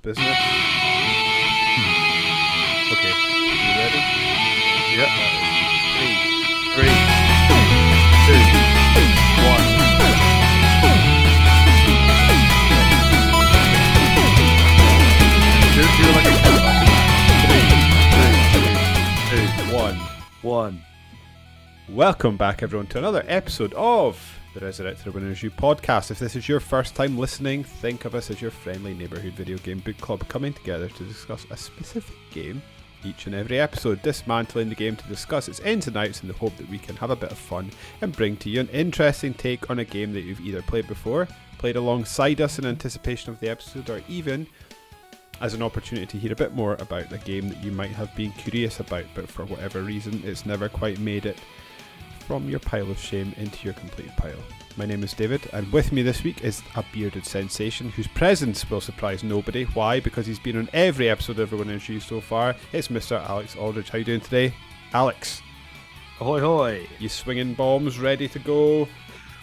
business. Okay, you ready? Yep. 3, 2, 1. 1. Welcome back, everyone, to another episode of the Resurrected Winners You podcast. If this is your first time listening, think of us as your friendly neighbourhood video game book club coming together to discuss a specific game each and every episode, dismantling the game to discuss its ins and outs in the hope that we can have a bit of fun and bring to you an interesting take on a game that you've either played before, played alongside us in anticipation of the episode, or even as an opportunity to hear a bit more about a game that you might have been curious about, but for whatever reason it's never quite made it from your pile of shame into your completed pile. My name is David, and with me this week is a bearded sensation whose presence will surprise nobody. Why? Because he's been on every episode everyone has used so far. It's Mr. Alex Aldridge. How you doing today? Alex. Ahoy hoy. You swinging bombs, ready to go,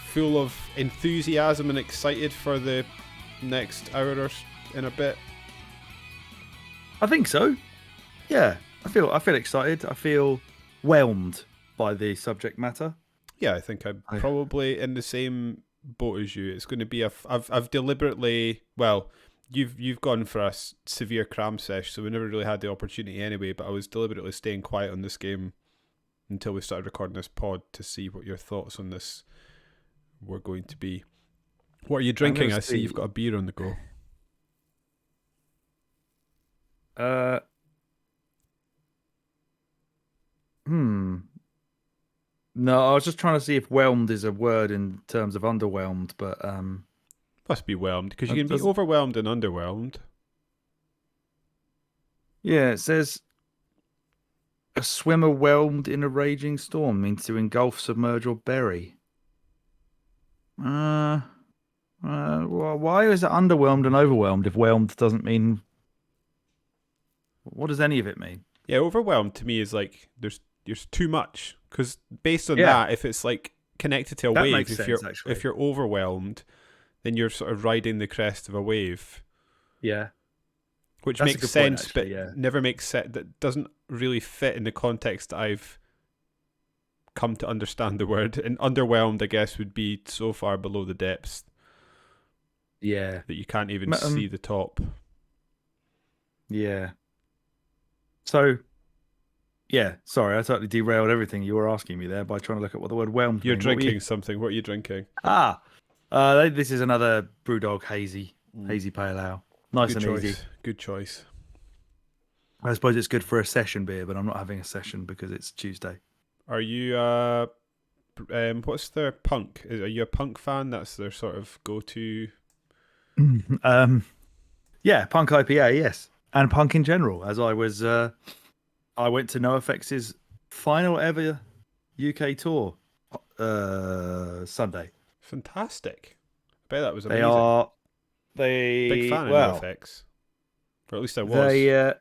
full of enthusiasm and excited for the next hour or in a bit? I think so. Yeah, I feel excited. I feel whelmed by the subject matter. Yeah, I think I'm probably in the same boat as you. It's going to be I've deliberately, well, you've gone for a severe cram sesh, so we never really had the opportunity anyway, but I was deliberately staying quiet on this game until we started recording this pod to see what your thoughts on this were going to be. What are you drinking? I see you've got a beer on the go. No, I was just trying to see if whelmed is a word in terms of underwhelmed, but must be whelmed, because you can be overwhelmed and underwhelmed. Yeah, it says a swimmer whelmed in a raging storm means to engulf, submerge, or bury. Well, why is it underwhelmed and overwhelmed if whelmed doesn't mean? What does any of it mean? Yeah, overwhelmed to me is like there's too much, because based on that, if it's like connected to a that wave, makes sense, if you're overwhelmed, then you're sort of riding the crest of a wave. Yeah, which that's makes sense, point, actually, but never makes sense. That doesn't really fit in the context that I've come to understand the word. And underwhelmed, I guess, would be so far below the depths. Yeah, that you can't even see the top. Yeah. So, yeah, sorry, I totally derailed everything you were asking me there by trying to look at what the word whelmed You're means. drinking something. What are you drinking? This is another Brewdog hazy pale ale. Nice good and choice. easy. Good choice. I suppose it's good for a session beer, but I'm not having a session because it's Tuesday. Are you what's their punk? Are you a punk fan? That's their sort of go-to. Yeah, punk IPA, yes, and punk in general. As I was, I went to NoFX's final ever UK tour Sunday. Fantastic! I bet that was amazing. Big fan of NoFX, or at least I was.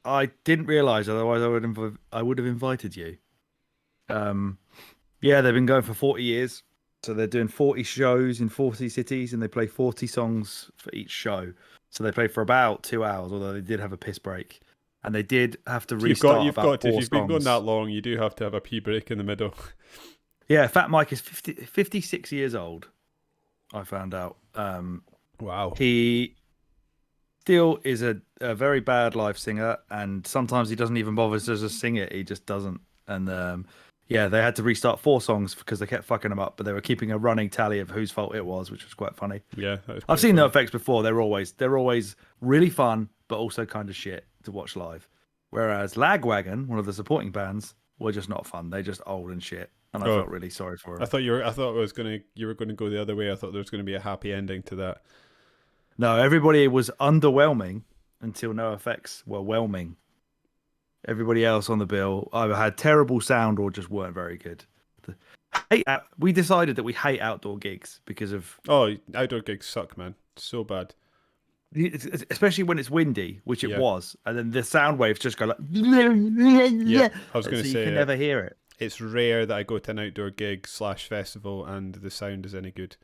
I didn't realise, otherwise I would have invited you. Yeah, they've been going for 40 years. So they're doing 40 shows in 40 cities, and they play 40 songs for each show. So they play for about 2 hours, although they did have a piss break. And they did have to restart If you've been going songs. that long, you do have to have a pee break in the middle. Yeah, Fat Mike is 56 years old, I found out. Wow. He still is a very bad live singer, and sometimes he doesn't even bother to just sing it. He just doesn't. And yeah, they had to restart 4 songs because they kept fucking them up, but they were keeping a running tally of whose fault it was, which was quite funny. Yeah, I've seen NoFX before. They're always really fun, but also kind of shit to watch live. Whereas Lagwagon, one of the supporting bands, were just not fun. They're just old and shit, and I felt really sorry for them. I thought you were going to go the other way. I thought there was going to be a happy ending to that. No, everybody was underwhelming until NoFX were whelming. Everybody else on the bill either had terrible sound or just weren't very good. We decided that we hate outdoor gigs because of... Oh, outdoor gigs suck, man. So bad. Especially when it's windy, which it was. And then the sound waves just go like... Yeah, I was going to say... you can never hear it. It's rare that I go to an outdoor gig / festival and the sound is any good.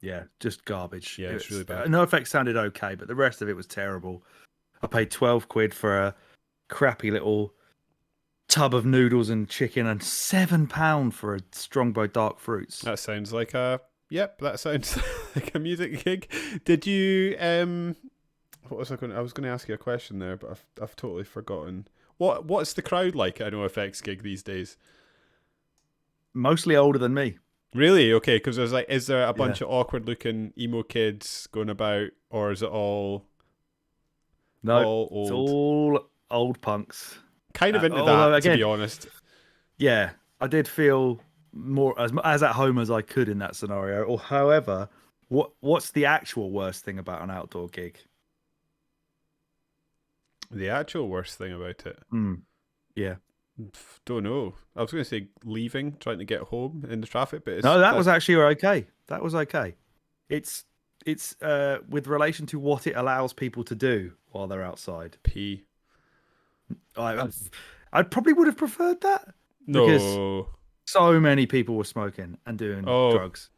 Yeah, just garbage. Yeah, it's really bad. NoFX sounded okay, but the rest of it was terrible. I paid 12 quid for a crappy little tub of noodles and chicken, and £7 for a Strongbow Dark Fruits. That sounds like a that sounds like a music gig. Did you what was I was going to ask you a question there, but I've totally forgotten. What's the crowd like at an OFX gig these days? Mostly older than me. Really? Okay, because there's like, is there a bunch of awkward looking emo kids going about, or is it all No, old? it's all old punks. Kind of into that, again, to be honest. Yeah, I did feel more as at home as I could in that scenario. Or however, what's the actual worst thing about an outdoor gig? The actual worst thing about it? Yeah. Don't know. I was going to say leaving, trying to get home in the traffic, but that was actually okay. That was okay. It's with relation to what it allows people to do while they're outside. Pee. I probably would have preferred that. No. Because so many people were smoking and doing drugs.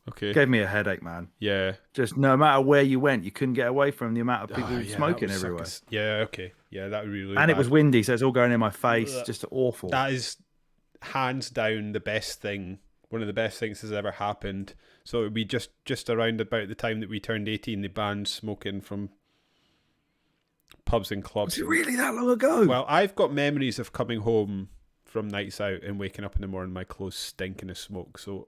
Okay. Gave me a headache, man. Yeah. Just no matter where you went, you couldn't get away from the amount of people smoking everywhere. Yeah, okay. Yeah, that would be really And bad. it was windy, so it's all going in my face. Just awful. That is hands down the best thing. One of the best things that's ever happened. So it would be just around about the time that we turned 18, they banned smoking from pubs and clubs. Was it really that long ago? Well, I've got memories of coming home from nights out and waking up in the morning, my clothes stinking of smoke. So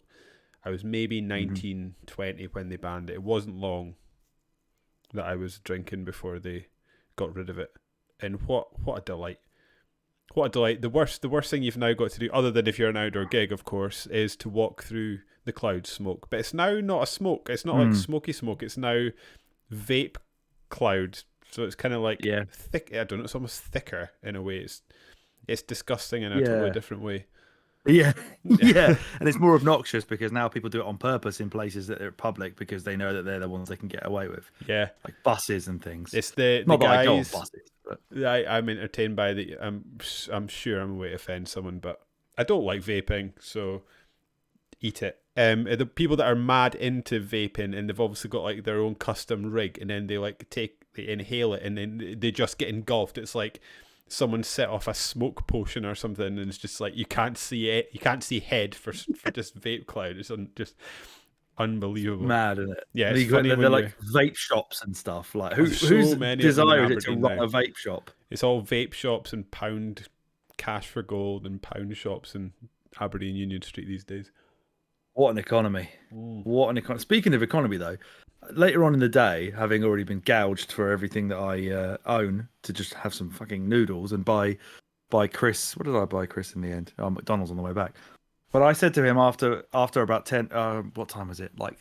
I was maybe 19, 20 when they banned it. It wasn't long that I was drinking before they got rid of it. And what a delight. What a delight. The worst thing you've now got to do, other than if you're an outdoor gig, of course, is to walk through the cloud smoke. But it's now not a smoke. It's not like smoky smoke. It's now vape cloud. So it's kind of like thick. I don't know. It's almost thicker in a way. It's disgusting in a totally different way. Yeah. Yeah. And it's more obnoxious because now people do it on purpose in places that are public because they know that they're the ones they can get away with. Yeah. Like buses and things. It's the not guys. That I go on buses, but I'm entertained by the. I'm sure I'm going to offend someone, but I don't like vaping, so eat it. The people that are mad into vaping and they've obviously got like their own custom rig, and then they inhale it, and then they just get engulfed. It's like someone set off a smoke potion or something, and it's just like you can't see it. You can't see head for just vape cloud. It's just unbelievable. Mad, isn't it? Yeah, it's funny they're like vape shops and stuff. Like who's desire it to run a vape shop? It's all vape shops and pound cash for gold and pound shops in Aberdeen Union Street these days. What an economy! What an economy! Speaking of economy, though, later on in the day, having already been gouged for everything that I own to just have some fucking noodles and buy Chris. What did I buy Chris in the end? Oh, McDonald's on the way back. But I said to him after about 10. What time was it? Like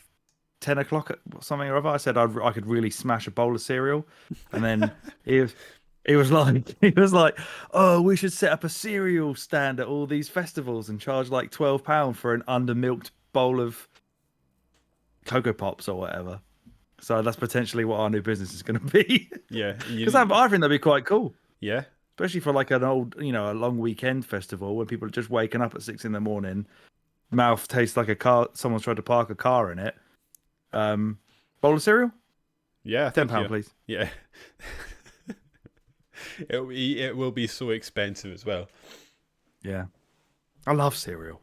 10 o'clock or something or other. I said I could really smash a bowl of cereal, and then he was like, oh, we should set up a cereal stand at all these festivals and charge like £12 for an undermilked bowl of Cocoa Pops or whatever. So that's potentially what our new business is going to be. Yeah, because I think that'd be quite cool. Yeah, especially for like an old, a long weekend festival where people are just waking up at 6 a.m. Mouth tastes like a car. Someone's tried to park a car in it. Bowl of cereal. Yeah, £10, please. Yeah. It will be so expensive as well. Yeah, I love cereal.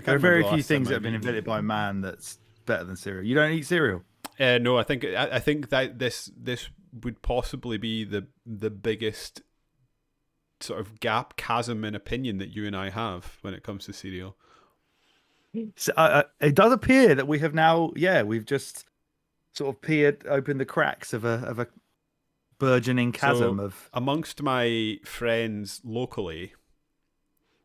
There are very few things that have been invented by man that's better than cereal. You don't eat cereal? No, I think that this would possibly be the biggest sort of chasm in opinion that you and I have when it comes to cereal. So, it does appear that we have now, we've just sort of peered open the cracks of a burgeoning chasm of amongst my friends locally.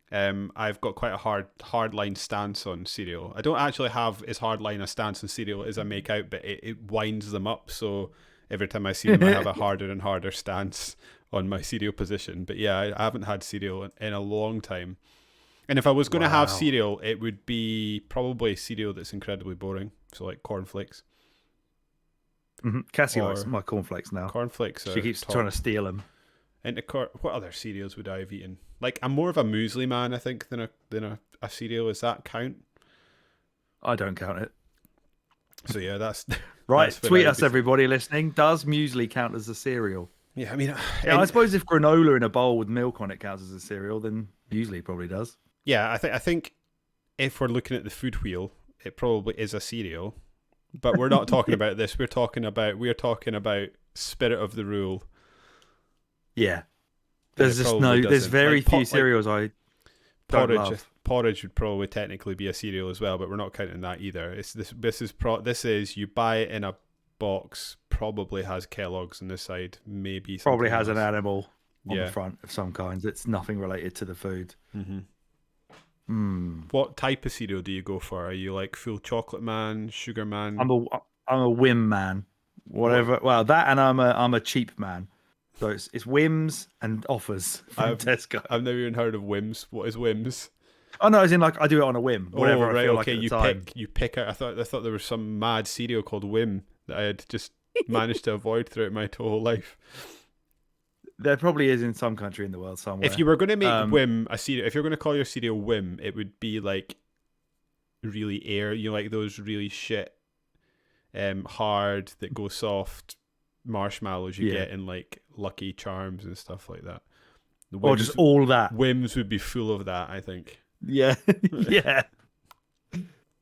I've got quite a hardline stance on cereal. I don't actually have as hardline a stance on cereal as I make out, but it winds them up. So every time I see them, I have a harder and harder stance on my cereal position. But yeah, I haven't had cereal in a long time. And if I was going to have cereal, it would be probably cereal that's incredibly boring. So like cornflakes. Cassie likes my cornflakes now. Cornflakes. She keeps trying to steal them. And what other cereals would I have eaten? Like, I'm more of a muesli man, I think, than a cereal. Does that count? I don't count it. So yeah, that's Right, that's when tweet I'd us, be- everybody listening. Does muesli count as a cereal? Yeah, I mean, Yeah, I suppose if granola in a bowl with milk on it counts as a cereal, then muesli probably does. yeah, I think if we're looking at the food wheel, it probably is a cereal. But we're not talking about this. We're talking about spirit of the rule. Yeah. And There's it just probably no. There's doesn't. very Like few cereals I don't porridge. love. Porridge would probably technically be a cereal as well, but we're not counting that either. It's this. This is you buy it in a box. Probably has Kellogg's on the side. Maybe Probably something has an else. animal on Yeah. the front of some kinds. It's nothing related to the food. Mm-hmm. Mm. What type of cereal do you go for? Are you like full chocolate man, sugar man? I'm a whim man. Whatever. Well, that and I'm a cheap man. So it's whims and offers from Tesco. I've never even heard of Wims. What is Wims? Oh no, as in like I do it on a whim. Whatever I feel like at the time. You pick out. I thought there was some mad cereal called Wim that I had just managed to avoid throughout my whole life. There probably is in some country in the world somewhere. If you were going to make Wim a cereal, if you're going to call your cereal Wim, it would be like really like those really shit, hard that go soft marshmallows you get in like Lucky Charms and stuff like that. Or just all that. Wims would be full of that, I think. Yeah, yeah.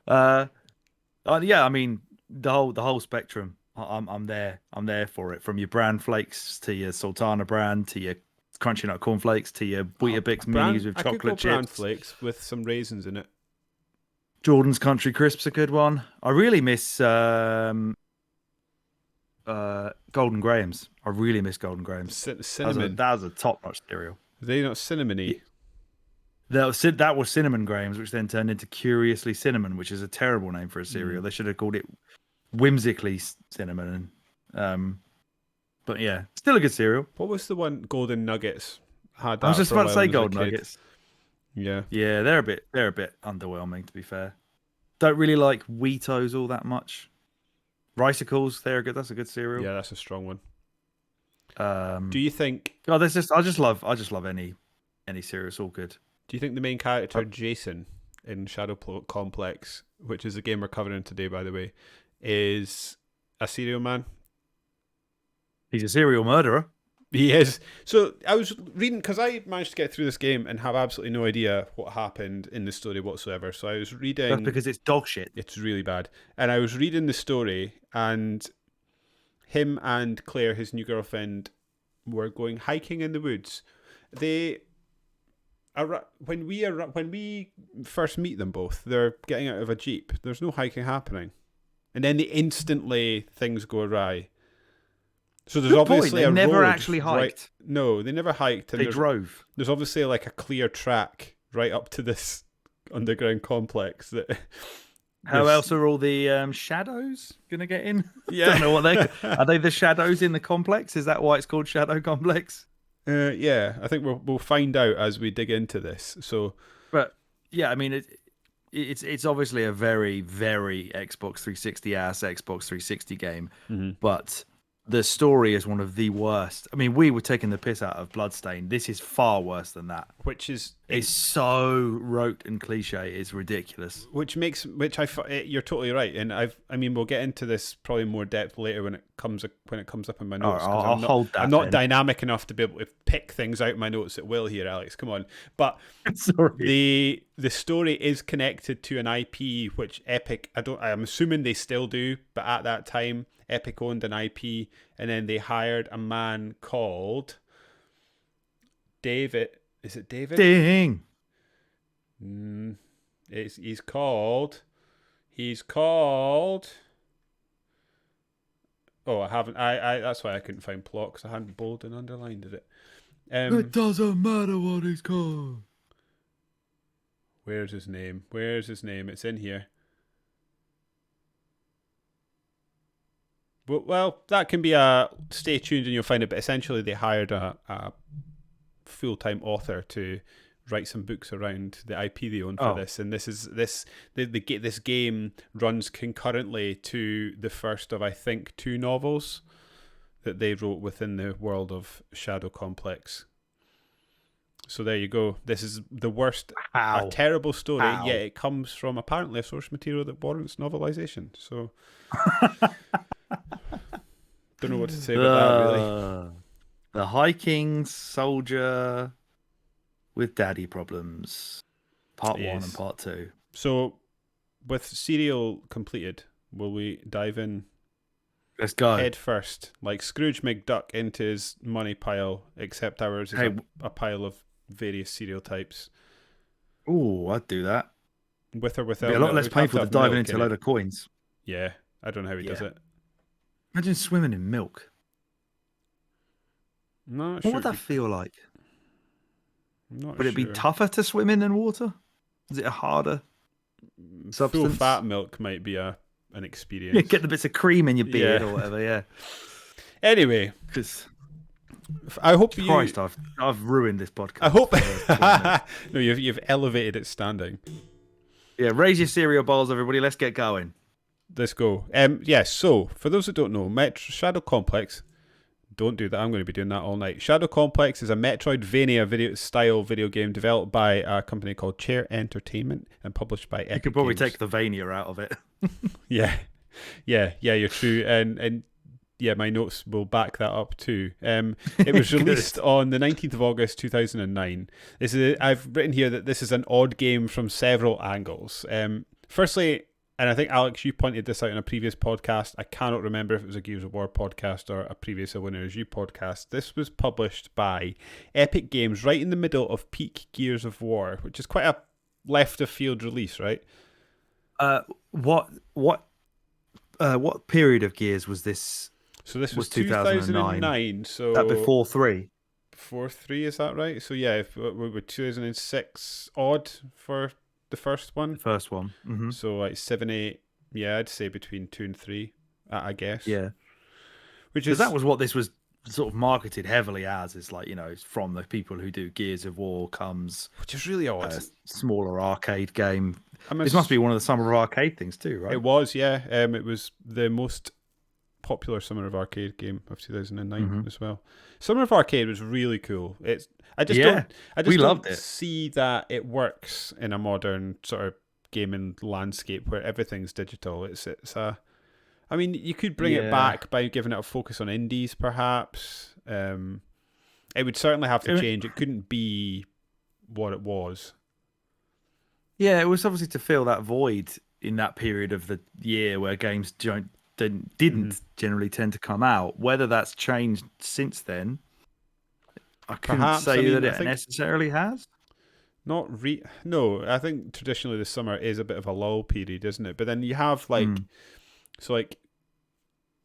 Yeah. I mean the whole spectrum. I'm there. I'm there for it. From your bran flakes to your Sultana bran to your Crunchy Nut cornflakes to your Weetabix minis with chocolate I could go chips. bran flakes with some raisins in it. Jordan's Country Crisps a good one. I really miss Golden Grahams. I really miss Golden Grahams. Cinnamon. That was a top-notch cereal. Are they not cinnamony? That was Cinnamon Grahams, which then turned into Curiously Cinnamon, which is a terrible name for a cereal. They should have called it Whimsically Cinnamon. But yeah, still a good cereal. What was the one? Golden Nuggets. I was just about to say Golden Nuggets. Yeah, yeah, they're a bit underwhelming, to be fair. Don't really like Wheatos all that much. Ricicles, they're good. That's a good cereal. Yeah, that's a strong one. Do you think? Oh, I just love any cereal. It's all good. Do you think the main character Jason in Shadow Complex, which is the game we're covering today, by the way, is a serial man? He's a serial murderer. He is. So I was reading, because I managed to get through this game and have absolutely no idea what happened in the story whatsoever. So I was reading. That's because it's dog shit. It's really bad. And I was reading the story, and him and Claire, his new girlfriend, were going hiking in the woods. When we first meet them both, they're getting out of a jeep. There's no hiking happening, and then instantly things go awry. So there's obviously a road. They never actually hiked. Right, no, they never hiked. And they drove. There's obviously like a clear track right up to this underground complex. How else are all the shadows gonna get in? Yeah, don't know what they are. They the shadows in the complex? Is that why it's called Shadow Complex? Yeah, I think we'll find out as we dig into this. So, but yeah, I mean it's obviously a very, very Xbox 360 ass Xbox 360 game, but the story is one of the worst. I mean, we were taking the piss out of Bloodstained. This is far worse than that. It's so rote and cliche. It's ridiculous. You're totally right, and I mean, we'll get into this probably in more depth later when it comes up in my notes. I'll hold that. I'm not dynamic enough to be able to pick things out of my notes at will here, Alex. Come on, but sorry. The story is connected to an IP which Epic. I'm assuming they still do, but at that time, Epic owned an IP, and then they hired a man called David. Is it David? Ding. He's called. Oh, I haven't. I that's why I couldn't find plot, because I hadn't bold and underlined it. It doesn't matter what he's called. Where's his name? It's in here. Well, that can be a stay tuned and you'll find it. But essentially, they hired a full-time author to write some books around the IP they own for this. And this game runs concurrently to the first of, I think, 2 novels that they wrote within the world of Shadow Complex. So there you go. This is the worst, a How? terrible story, How? yet it comes from apparently a source material that warrants novelization. So don't know what to say about that, really. The hiking soldier with daddy problems. Part 1 and part 2. So, with Serial completed, will we dive in Let's go. head first, like Scrooge McDuck into his money pile, except ours is a pile of various cereal types. Oh, I'd do that. With or without It'd be a lot milk. less We'd have painful to than have diving milk into in a load it. of coins. Yeah, I don't know how he does it. Imagine swimming in milk. I'm not What sure. would that feel like? Would it be tougher to swim in than water? Is it a harder substance? Full fat milk might be an experience. Yeah, get the bits of cream in your beard or whatever. Yeah. Anyway, Because I hope Christ, I've ruined this podcast. I hope. No, you've elevated its standing. Yeah, raise your cereal bowls, everybody. Let's get going. Let's go. So for those that don't know, Shadow Complex. Don't do that. I'm going to be doing that all night. Shadow Complex is a MAYtroidvania video game developed by a company called Chair Entertainment and published by Epic You could probably Games. take the Vania out of it. Yeah, you're true. And yeah, my notes will back that up too. It was released on the 19th of August 2009. I've written here that this is an odd game from several angles. Firstly, and I think, Alex, you pointed this out in a previous podcast. I cannot remember if it was a Gears of War podcast or a previous A Winner Is You podcast. This was published by Epic Games right in the middle of peak Gears of War, which is quite a left-of-field release, right? What period of Gears was this? So this was 2009. So that before 3? Before 3, is that right? So yeah, we were 2006 odd for the first one. First one. Mm-hmm. So like 7, 8. Yeah, I'd say between 2 and 3. I guess. Yeah. Because that was what this was sort of marketed heavily as. It's like, it's from the people who do Gears of War comes, which is really odd. A smaller arcade game. This must be one of the Summer of Arcade things too, right? It was, yeah. It was the most popular Summer of Arcade game of 2009 as well. Summer of Arcade was really cool. I just don't see that it works in a modern sort of gaming landscape where everything's digital. I mean, you could bring it back by giving it a focus on indies, perhaps. It would certainly have to change. It couldn't be what it was. Yeah, it was obviously to fill that void in that period of the year where games didn't generally tend to come out. Whether that's changed since then, I couldn't say that it necessarily has. No, I think traditionally the summer is a bit of a lull period, isn't it? But then you have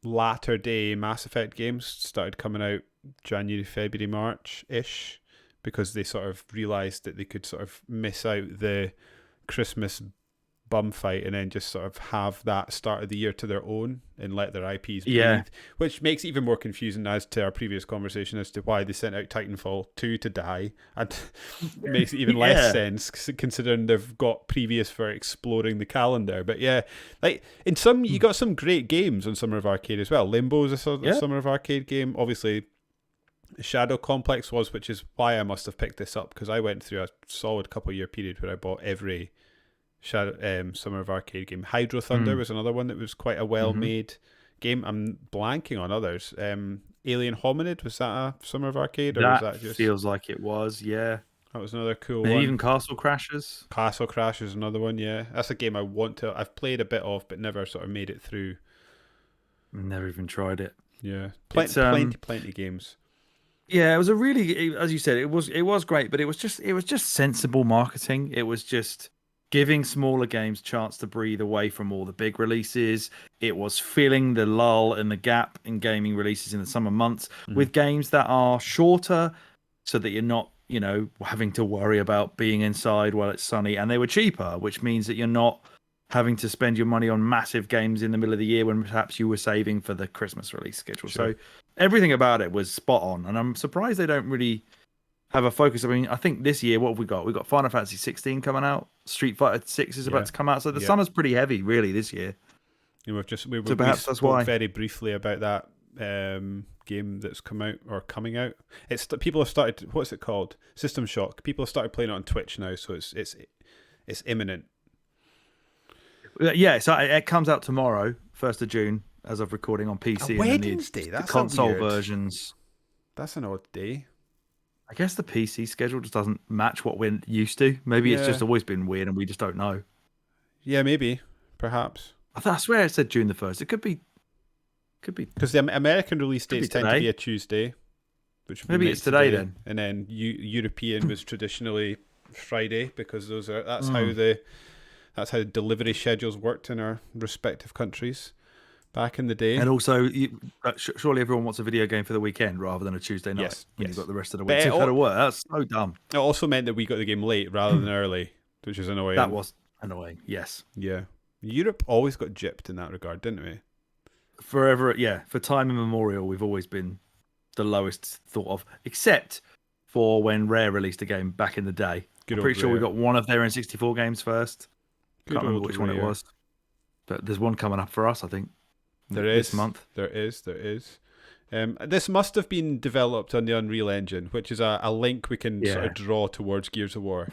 latter day Mass Effect games started coming out January, February, March-ish, because they sort of realised that they could sort of miss out the Christmas bum fight and then just sort of have that start of the year to their own and let their IPs breathe, which makes it even more confusing as to our previous conversation as to why they sent out Titanfall 2 to die, and makes it even less sense considering they've got previous for exploring the calendar. But yeah, like in some, you got some great games on Summer of Arcade as well. Limbo is a Summer of Arcade game, obviously. Shadow Complex was, which is why I must have picked this up, because I went through a solid couple year period where I bought every Summer of Arcade game. Hydro Thunder was another one that was quite a well-made game. I'm blanking on others. Alien Hominid, was that a Summer of Arcade? Or was that just... feels like it was, yeah. That was another cool and one. Even Castle Crashers. Castle Crashers is another one, yeah. That's a game I've played a bit of, but never sort of made it through. Never even tried it. Yeah. Plenty games. Yeah, it was a really, as you said, it was great, but it was just sensible marketing. It was just giving smaller games chance to breathe away from all the big releases. It was filling the lull and the gap in gaming releases in the summer months with games that are shorter, so that you're not, having to worry about being inside while it's sunny. And they were cheaper, which means that you're not having to spend your money on massive games in the middle of the year when perhaps you were saving for the Christmas release schedule. Sure. So everything about it was spot on. And I'm surprised they don't really have a focus. I mean, I think this year, what have we got? We've got Final Fantasy 16 coming out. Street Fighter 6 is about to come out. So the summer's pretty heavy, really, this year. We spoke very briefly about that game that's come out or coming out. People have started. What's it called? System Shock. People have started playing it on Twitch now, so it's imminent. Yeah, so it comes out tomorrow, 1st of June, as of recording on PC. Wednesday. That's the console weird. versions. That's an odd day. I guess the PC schedule just doesn't match what we're used to. Maybe it's just always been weird and we just don't know. Yeah, maybe, perhaps. I swear it said June the 1st. It could be because the American release dates tend to be a Tuesday, which would maybe it's today then. And then European was traditionally Friday because that's how delivery schedules worked in our respective countries back in the day. And also, surely everyone wants a video game for the weekend rather than a Tuesday night. Yes, when you've got the rest of the week. So work. That's so dumb. It also meant that we got the game late rather than early, which is annoying. That was annoying. Yes. Yeah. Europe always got gypped in that regard, didn't we? Forever, yeah. For time immemorial, we've always been the lowest thought of, except for when Rare released a game back in the day. I'm pretty sure we got one of their N64 games first. Can't remember which one it was. But there's one coming up for us, I think. This month. There is. This must have been developed on the Unreal Engine, which is a link we can sort of draw towards Gears of War.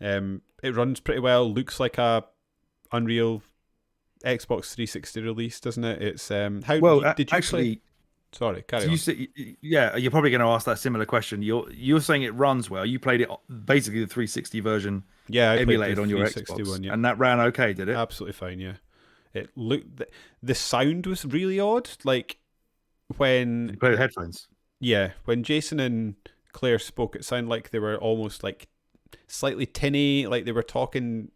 It runs pretty well. Looks like a Unreal Xbox 360 release, doesn't it? It's did you actually? Sorry, carry on. You're probably going to ask that similar question. You're saying it runs well. You played it basically the 360 version. Yeah, I emulated on your Xbox, and that ran okay, did it? Absolutely fine. Yeah, it looked. The sound was really odd. Like when you played with headphones. Yeah, when Jason and Claire spoke, it sounded like they were almost like slightly tinny, like they were talking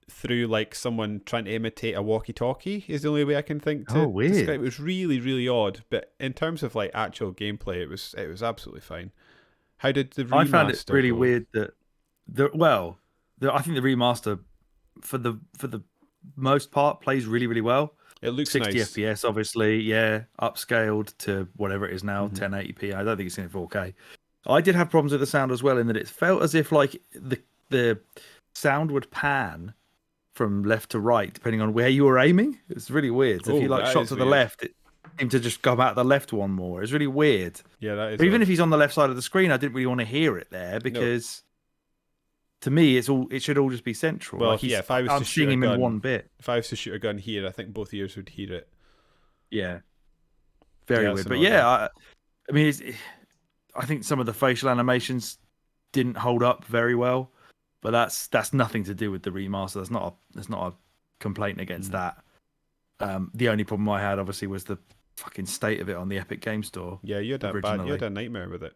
through like someone trying to imitate a walkie-talkie is the only way I can think to describe it. It was really, really odd, but in terms of like actual gameplay, it was absolutely fine. How did the remaster I found it really weird that I think the remaster for the most part plays really, really well. It looks 60 nice. FPS, obviously, upscaled to whatever it is now, 1080p. I don't think it's in 4K. I did have problems with the sound as well, in that it felt as if like the sound would pan from left to right, depending on where you were aiming. It's really weird. So if you like shot to the left, it seemed to just come out the left one more. It's really weird. Yeah, that is. But even if he's on the left side of the screen, I didn't really want to hear it there because to me, it should all just be central. Well, like if I was I'm to shoot seeing him a gun, in one bit. If I was to shoot a gun here, I think both ears would hear it. Yeah, very weird. But I mean, I think some of the facial animations didn't hold up very well. But that's nothing to do with the remaster. That's not a complaint against that. The only problem I had obviously was the fucking state of it on the Epic Game Store. Yeah, you had a nightmare with it,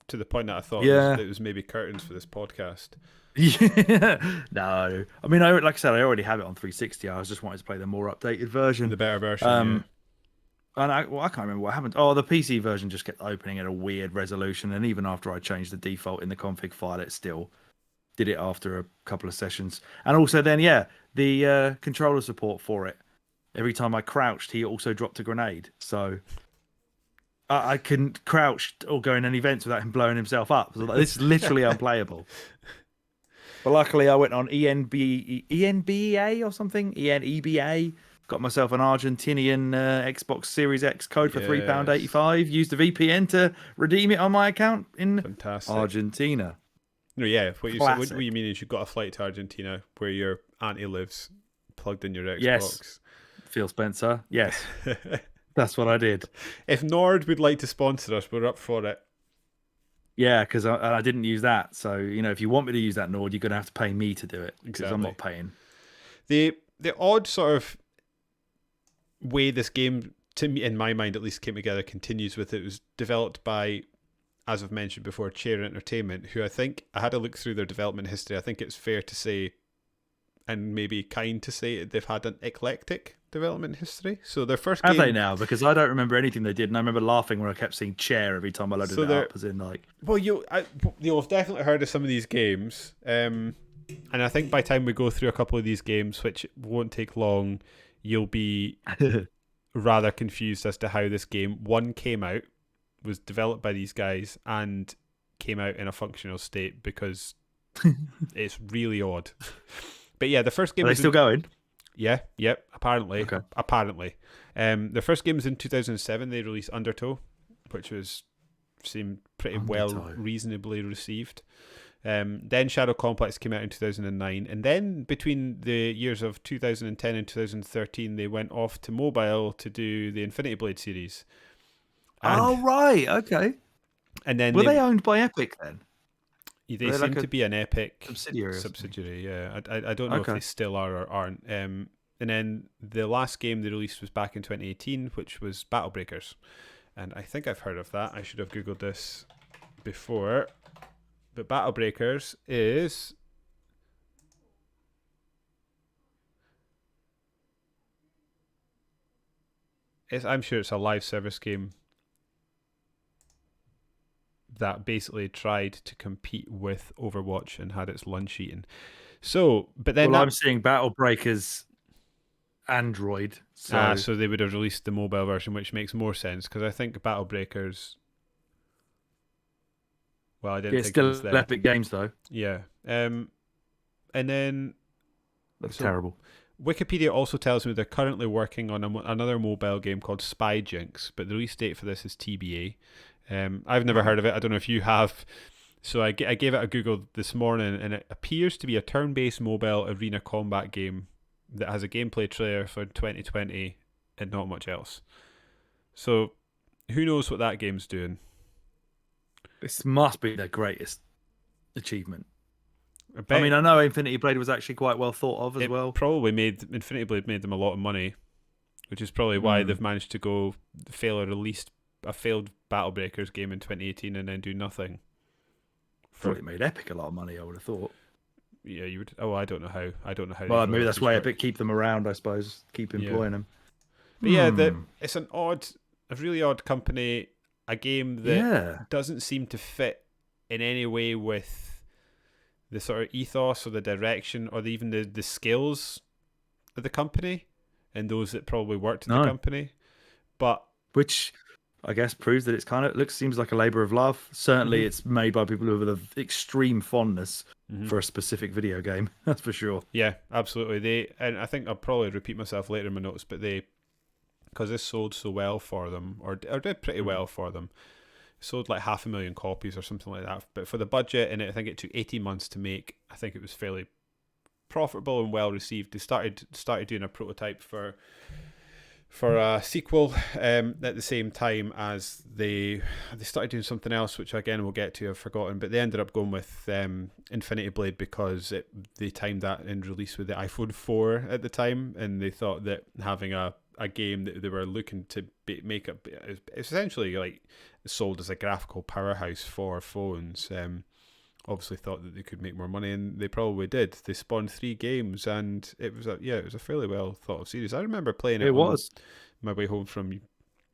to the point that I thought it was maybe curtains for this podcast. Yeah, no. I mean, like I said, I already have it on 360. I was just wanting to play the more updated version, the better version. And I can't remember what happened. Oh, the PC version just kept opening at a weird resolution, and even after I changed the default in the config file, it still did it after a couple of sessions. And also then, the controller support for it. Every time I crouched, he also dropped a grenade. So I couldn't crouch or go in any events without him blowing himself up. So this is literally unplayable. But luckily, I went on ENBA or something, ENEBA. Got myself an Argentinian Xbox Series X code for £3.85. Used a VPN to redeem it on my account in Argentina. No, what you mean is you got a flight to Argentina where your auntie lives, plugged in your Xbox. Yes, Phil Spencer. Yes, that's what I did. If Nord would like to sponsor us, we're up for it. Yeah, because I didn't use that. So if you want me to use that Nord, you're going to have to pay me to do it because I'm not paying. The odd sort of way this game, to me, in my mind at least, came together continues with it was developed by, as I've mentioned before, Chair Entertainment, who I think, I had a look through their development history. I think it's fair to say, and maybe kind to say, they've had an eclectic development history. So their first game... Have they now? Because I don't remember anything they did, and I remember laughing when I kept seeing Chair every time I loaded it up, as in like... Well, you'll have definitely heard of some of these games, and I think by the time we go through a couple of these games, which won't take long, you'll be rather confused as to how this game, one, came out, was developed by these guys, and came out in a functional state, because it's really odd. But yeah, the first game... Are they still going? Yeah, apparently. Okay. Apparently. Their first game was in 2007. They released Undertow, which seemed pretty reasonably received. Then Shadow Complex came out in 2009, and then between the years of 2010 and 2013, they went off to mobile to do the Infinity Blade series. And, right, okay. And then were they owned by Epic then? They seem to be an Epic subsidiary. Yeah, I don't know if they still are or aren't. And then the last game they released was back in 2018, which was Battle Breakers. And I think I've heard of that. I should have Googled this before. But Battle Breakers is... I'm sure it's a live service game that basically tried to compete with Overwatch and had its lunch eaten. So, but then... I'm seeing Battle Breakers Android. So they would have released the mobile version, which makes more sense, because I think Battle Breakers... Well, I didn't think it was there. Epic Games, though. Yeah. And then... That's terrible. Wikipedia also tells me they're currently working on another mobile game called Spy Jinx, but the release date for this is TBA. I've never heard of it. I don't know if you have. So I gave it a Google this morning, and it appears to be a turn-based mobile arena combat game that has a gameplay trailer for 2020 and not much else. So who knows what that game's doing? This must be their greatest achievement. I mean, I know Infinity Blade was actually quite well thought of as well. Probably Infinity Blade made them a lot of money, which is probably why they've managed to go fail or release a failed Battle Breakers game in 2018 and then do nothing. It made Epic a lot of money, I would have thought. Yeah, you would. Oh, I don't know how. Well, maybe that's why Epic keep them around, I suppose. Keep employing them. But yeah, it's a really odd company. A game that doesn't seem to fit in any way with the sort of ethos or the direction or even the skills of the company and those that probably worked in the company. But which I guess proves that it's seems like a labor of love. Certainly it's made by people with an extreme fondness for a specific video game. That's for sure. Yeah, absolutely. And I think I'll probably repeat myself later in my notes, but because this sold so well for them, or did pretty well for them, sold like 500,000 copies or something like that. But for the budget, and I think it took 18 months to make, I think it was fairly profitable and well received. They started doing a prototype for a sequel at the same time as they started doing something else, which again we'll get to. I've forgotten, but they ended up going with Infinity Blade because they timed that in release with the iPhone 4 at the time, and they thought that having a game that they were looking to make up, essentially like sold as a graphical powerhouse for phones. Obviously thought that they could make more money, and they probably did. They spawned 3 games, and it was a fairly well thought of series. I remember playing it on my way home from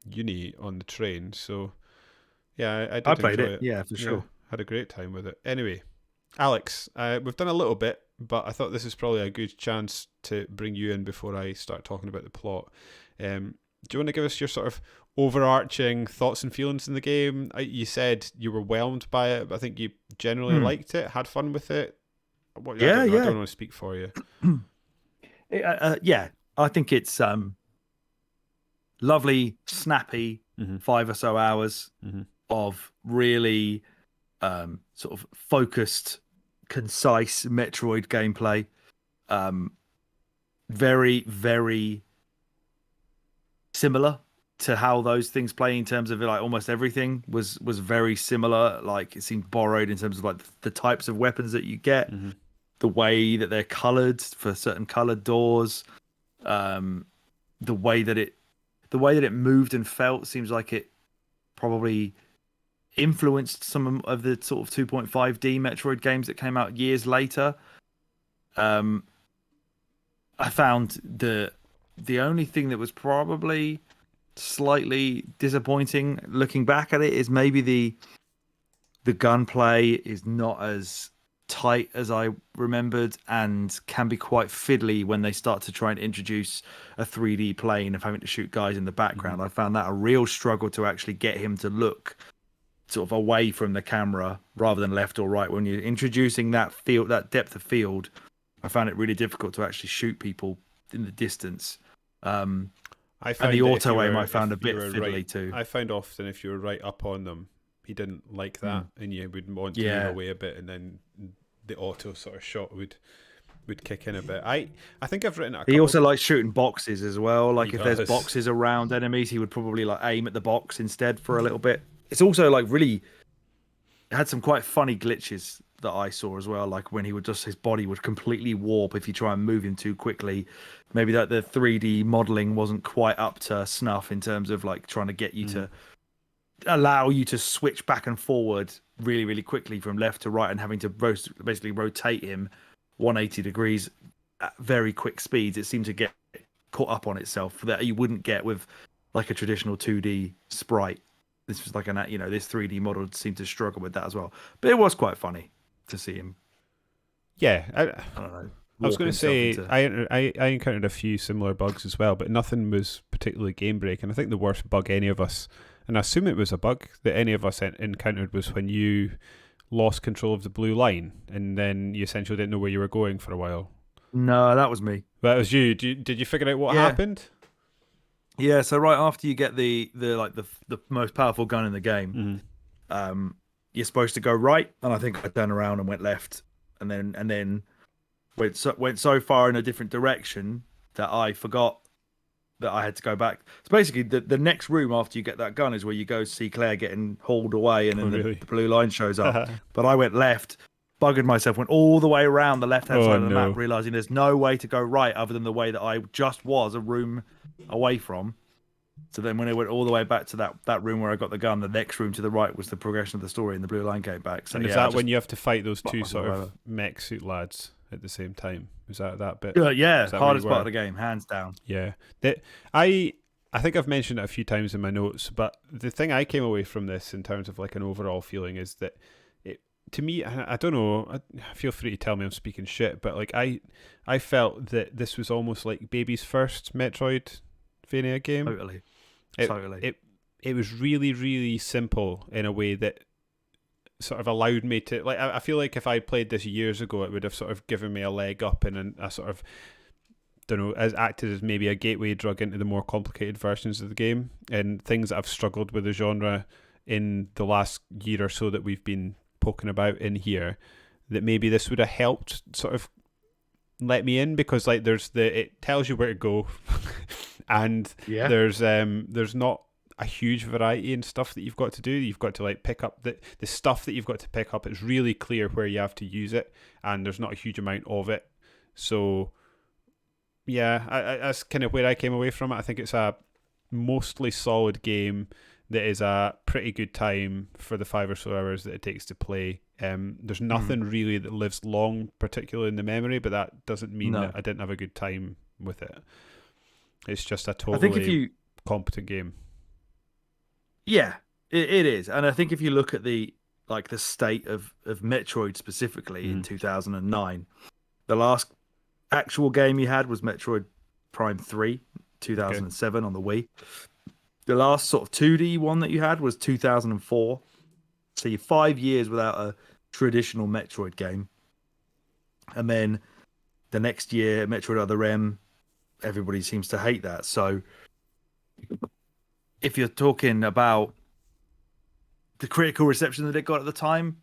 uni on the train. So yeah, I played it. Yeah, for sure. Had a great time with it. Anyway, Alex, we've done a little bit, but I thought this is probably a good chance to bring you in before I start talking about the plot. Do you want to give us your sort of overarching thoughts and feelings in the game? You said you were whelmed by it, but I think you generally liked it, had fun with it. I don't want to speak for you. I think it's lovely, snappy 5 or so hours of really sort of focused, concise Metroid gameplay. Very, very similar to how those things play in terms of like almost everything was very similar. Like it seemed borrowed in terms of like the types of weapons that you get, the way that they're colored for certain colored doors, the way that it moved and felt seems like it probably influenced some of the sort of 2.5D Metroid games that came out years later. I found the only thing that was probably slightly disappointing looking back at it is maybe the gunplay is not as tight as I remembered and can be quite fiddly when they start to try and introduce a 3D plane of having to shoot guys in the background. I found that a real struggle to actually get him to look sort of away from the camera rather than left or right. When you're introducing that depth of field, I found it really difficult to actually shoot people in the distance. I And found the that auto aim I found a if you bit were fiddly right, too. I found often if you were right up on them, he didn't like that, and you would want to move away a bit, and then the auto sort of shot would kick in a bit. I think I've written a couple. He also likes shooting boxes as well. Like He if there's does. boxes around enemies, he would probably like aim at the box instead for a little bit. It's also like really it had some quite funny glitches that I saw as well. Like when he would his body would completely warp if you try and move him too quickly. Maybe that the 3D modeling wasn't quite up to snuff in terms of like trying to get you to allow you to switch back and forward really, really quickly from left to right and having to basically rotate him 180 degrees at very quick speeds. It seemed to get caught up on itself that you wouldn't get with like a traditional 2D sprite. This was like this 3D model seemed to struggle with that as well. But it was quite funny to see him. Yeah, I don't know. I was going to say I encountered a few similar bugs as well, but nothing was particularly game breaking. I think the worst bug any of us, and I assume it was a bug that any of us encountered, was when you lost control of the blue line and then you essentially didn't know where you were going for a while. No, that was me. That was you. Did you figure out what happened? Yeah, so right after you get the most powerful gun in the game, you're supposed to go right, and I think I turned around and went left, and then went so far in a different direction that I forgot that I had to go back. So basically, the next room after you get that gun is where you go see Claire getting hauled away, and then the blue line shows up. But I went left, buggered myself, went all the way around the left-hand side of the map, realizing there's no way to go right other than the way that I just was a room away from. So then when I went all the way back to that room where I got the gun, the next room to the right was the progression of the story, and the blue line came back. So and is that when you have to fight those two sort of mech suit lads at the same time? Was that bit? Yeah, hardest part of the game, hands down. Yeah, I think I've mentioned it a few times in my notes, but the thing I came away from this in terms of like an overall feeling is that to me, I don't know, feel free to tell me I'm speaking shit, but like I felt that this was almost like baby's first MAYtroidvania game. Totally. It was really, really simple in a way that sort of allowed me to, like, I feel like if I played this years ago, it would have sort of given me a leg up and a sort of, don't know, as acted as maybe a gateway drug into the more complicated versions of the game and things that I've struggled with the genre in the last year or so that we've been poking about in here, that maybe this would have helped sort of let me in, because like it tells you where to go and there's not a huge variety in stuff that you've got to do. You've got to like pick up the stuff that you've got to pick up. It's really clear where you have to use it, and there's not a huge amount of it. So yeah, that's kind of where I came away from it. I think it's a mostly solid game that is a pretty good time for the 5 or so hours that it takes to play. There's nothing really that lives long, particularly in the memory, but that doesn't mean that I didn't have a good time with it. It's just a totally competent game. Yeah, it is. And I think if you look at the state of Metroid specifically in 2009, the last actual game you had was Metroid Prime 3, 2007 on the Wii. The last sort of 2D one that you had was 2004. So you're 5 years without a traditional Metroid game. And then the next year, Metroid Other M, everybody seems to hate that. So if you're talking about the critical reception that it got at the time,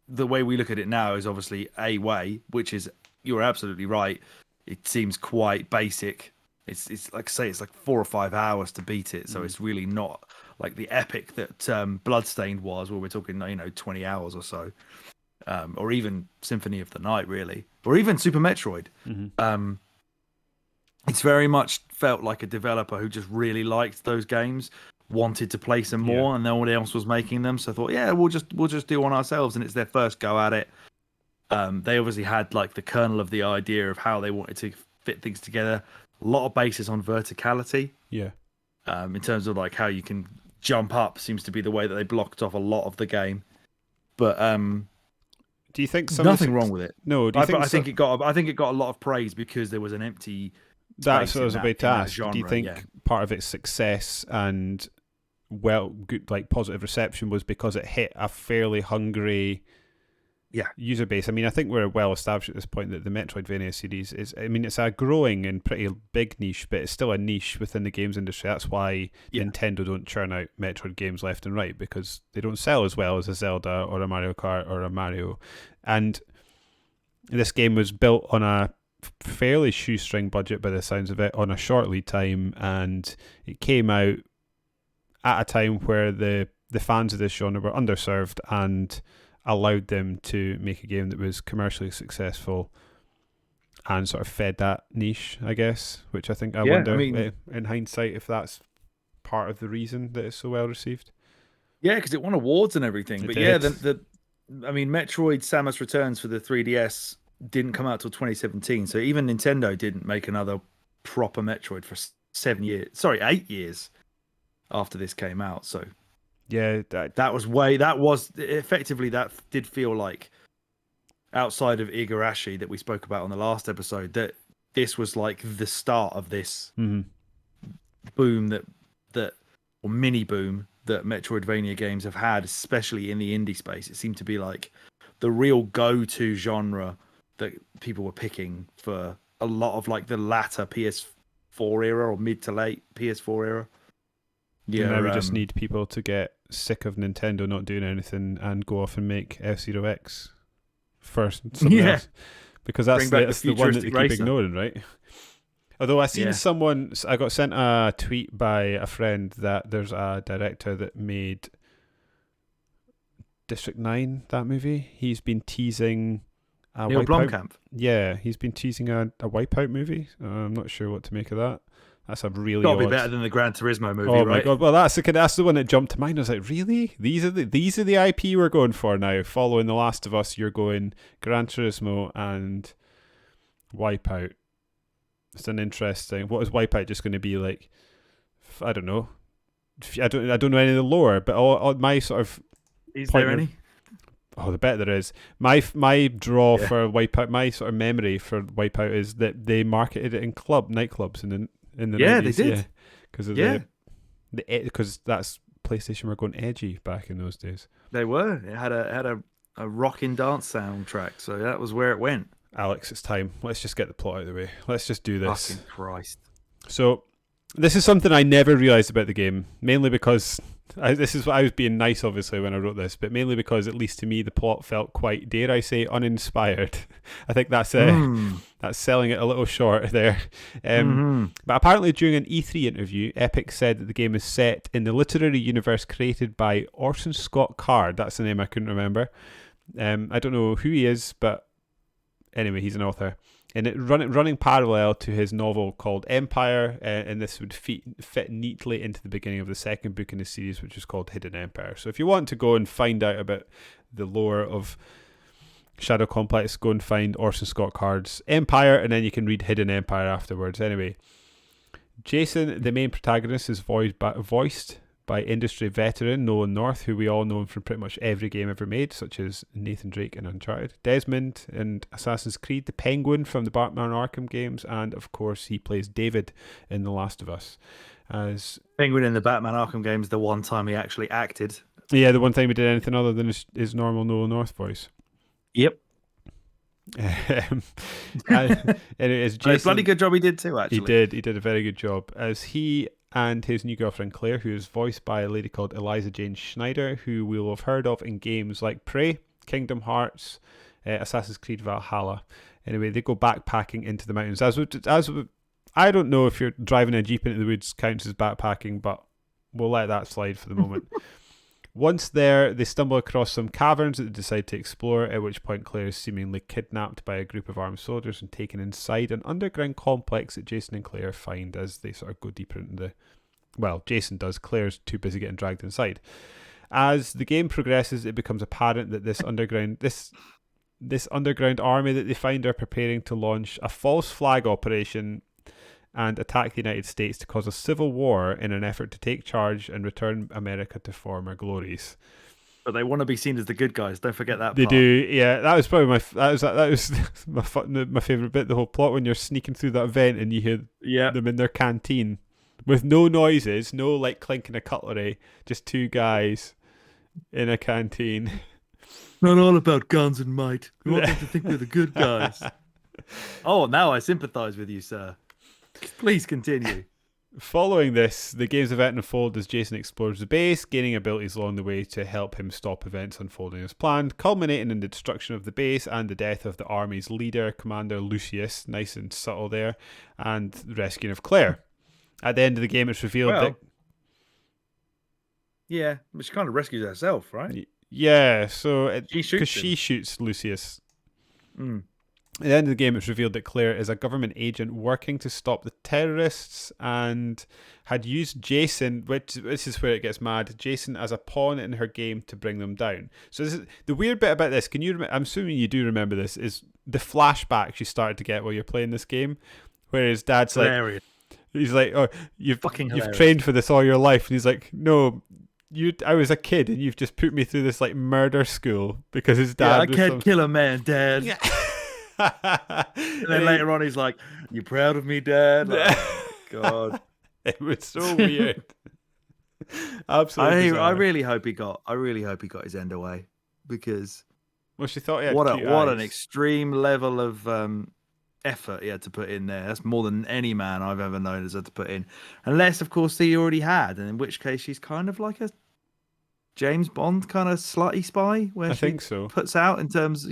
the way we look at it now is obviously a way, which is, you're absolutely right. It seems quite basic. It's like, say, it's like 4 or 5 hours to beat it. So it's really not like the epic that Bloodstained was, where we're talking, 20 hours or so. Or even Symphony of the Night, really. Or even Super Metroid. It's very much felt like a developer who just really liked those games, wanted to play some more, and no one else was making them. So I thought, yeah, we'll just do one ourselves. And it's their first go at it. They obviously had like the kernel of the idea of how they wanted to fit things together. A lot of basis on verticality. Yeah. In terms of like how you can jump up seems to be the way that they blocked off a lot of the game. But do you think nothing wrong with it? No, I think it got a lot of praise because there was an empty. That's what I was about to ask. Genre, do you think part of its success and good, like positive reception, was because it hit a fairly hungry Yeah. user base. I mean, I think we're well established at this point that the Metroidvania series is, I mean, it's a growing and pretty big niche, but it's still a niche within the games industry. That's why Yeah. Nintendo don't churn out Metroid games left and right, because they don't sell as well as a Zelda or a Mario Kart or a Mario. And this game was built on a fairly shoestring budget by the sounds of it, on a short lead time, and it came out at a time where the fans of this genre were underserved and allowed them to make a game that was commercially successful and sort of fed that niche, I guess, which I wonder, I mean, in hindsight, if that's part of the reason that it's so well received. yeah, because it won awards and everything. It But did. yeah, I mean, Metroid: Samus Returns for the 3DS didn't come out till 2017, so even Nintendo didn't make another proper Metroid for 8 years after this came out. So Yeah, that did feel like, outside of Igarashi that we spoke about on the last episode, that this was like the start of this boom or mini boom that Metroidvania games have had, especially in the indie space. It seemed to be like the real go-to genre that people were picking for a lot of like the latter PS4 era or mid to late PS4 era. Yeah, now we just need people to get sick of Nintendo not doing anything and go off and make F-Zero X first. Yeah, because that's the one that they keep ignoring, right? Although I seen I got sent a tweet by a friend that there's a director that made District 9, that movie. He's been teasing a Neil Blomkamp. Yeah, he's been teasing a Wipeout movie. I'm not sure what to make of that. That's a really got to be better than the Gran Turismo movie, oh right? my god! Well, that's the one that jumped to mind. I was like, really? These are the IP we're going for now. Following The Last of Us, you're going Gran Turismo and Wipeout. It's an interesting. What is Wipeout just going to be like? I don't know. I don't know any of the lore, but all my sort of. Is there any? Oh, the bet there is. My draw for Wipeout, my sort of memory for Wipeout is that they marketed it in nightclubs in the 90s. They did. Because that's PlayStation were going edgy back in those days. They were. It had a rocking dance soundtrack, so that was where it went. Alex, it's time. Let's just get the plot out of the way. Let's just do this. Fucking Christ. So, this is something I never realised about the game, mainly because this is what I was being nice, obviously, when I wrote this, but mainly because, at least to me, the plot felt quite, dare I say, uninspired. I think that's selling it a little short there. But apparently, during an E3 interview, Epic said that the game is set in the literary universe created by Orson Scott Card. That's the name I couldn't remember. I don't know who he is, but anyway, he's an author. And it running parallel to his novel called Empire, and this would fit neatly into the beginning of the second book in the series, which is called Hidden Empire. So if you want to go and find out about the lore of Shadow Complex, go and find Orson Scott Card's Empire, and then you can read Hidden Empire afterwards. Anyway, Jason, the main protagonist, is voiced by industry veteran Nolan North, who we all know from pretty much every game ever made, such as Nathan Drake and Uncharted, Desmond in Assassin's Creed, the Penguin from the Batman Arkham games, and of course he plays David in The Last of Us. As Penguin in the Batman Arkham games, the one time he actually acted. Yeah, the one time he did anything other than his normal Nolan North voice. Yep. Anyways, Jason, a bloody good job he did too, actually. He did a very good job, as he and his new girlfriend Claire, who is voiced by a lady called Eliza Jane Schneider, who we'll have heard of in games like Prey, Kingdom Hearts, Assassin's Creed Valhalla. Anyway, they go backpacking into the mountains. I don't know if you're driving a Jeep into the woods counts as backpacking, but we'll let that slide for the moment. Once there, they stumble across some caverns that they decide to explore, at which point Claire is seemingly kidnapped by a group of armed soldiers and taken inside an underground complex that Jason and Claire find as they sort of go deeper into the... Well, Jason does. Claire's too busy getting dragged inside. As the game progresses, it becomes apparent that this underground army that they find are preparing to launch a false flag operation and attack the United States to cause a civil war in an effort to take charge and return America to former glories. But they want to be seen as the good guys. Don't forget that. They part. do, yeah. That was probably my favorite bit. The whole plot when you're sneaking through that vent and you hear them in their canteen with no noises, no like clinking of cutlery, just two guys in a canteen. Not all about guns and might. We want them to think we're the good guys. Oh, now I sympathise with you, sir. Please continue. Following this, the game's event unfolds as Jason explores the base, gaining abilities along the way to help him stop events unfolding as planned, culminating in the destruction of the base and the death of the army's leader, Commander Lucius, nice and subtle there, and the rescuing of Claire. At the end of the game, it's revealed that... Yeah, but she kind of rescues herself, right? Yeah, so... She shoots Lucius. Mm. At the end of the game, it's revealed that Claire is a government agent working to stop the terrorists and had used Jason, which this is where it gets mad, Jason as a pawn in her game to bring them down. So this is, the weird bit about this, I'm assuming you do remember this, is the flashbacks you started to get while you're playing this game, where his dad's hilarious. He's like, oh, you've trained for this all your life. And he's like, no, I was a kid and you've just put me through this like murder school because his dad I can't kill a man, Dad. Yeah. And then later on, he's like, "You proud of me, Dad?" Like, oh, God, it was so weird. Absolutely. I really hope he got his end away because. Well, she thought he had what eyes. an extreme level of effort he had to put in there. That's more than any man I've ever known has had to put in, unless of course he already had, and in which case she's kind of like a James Bond kind of slutty spy, where she puts out in terms,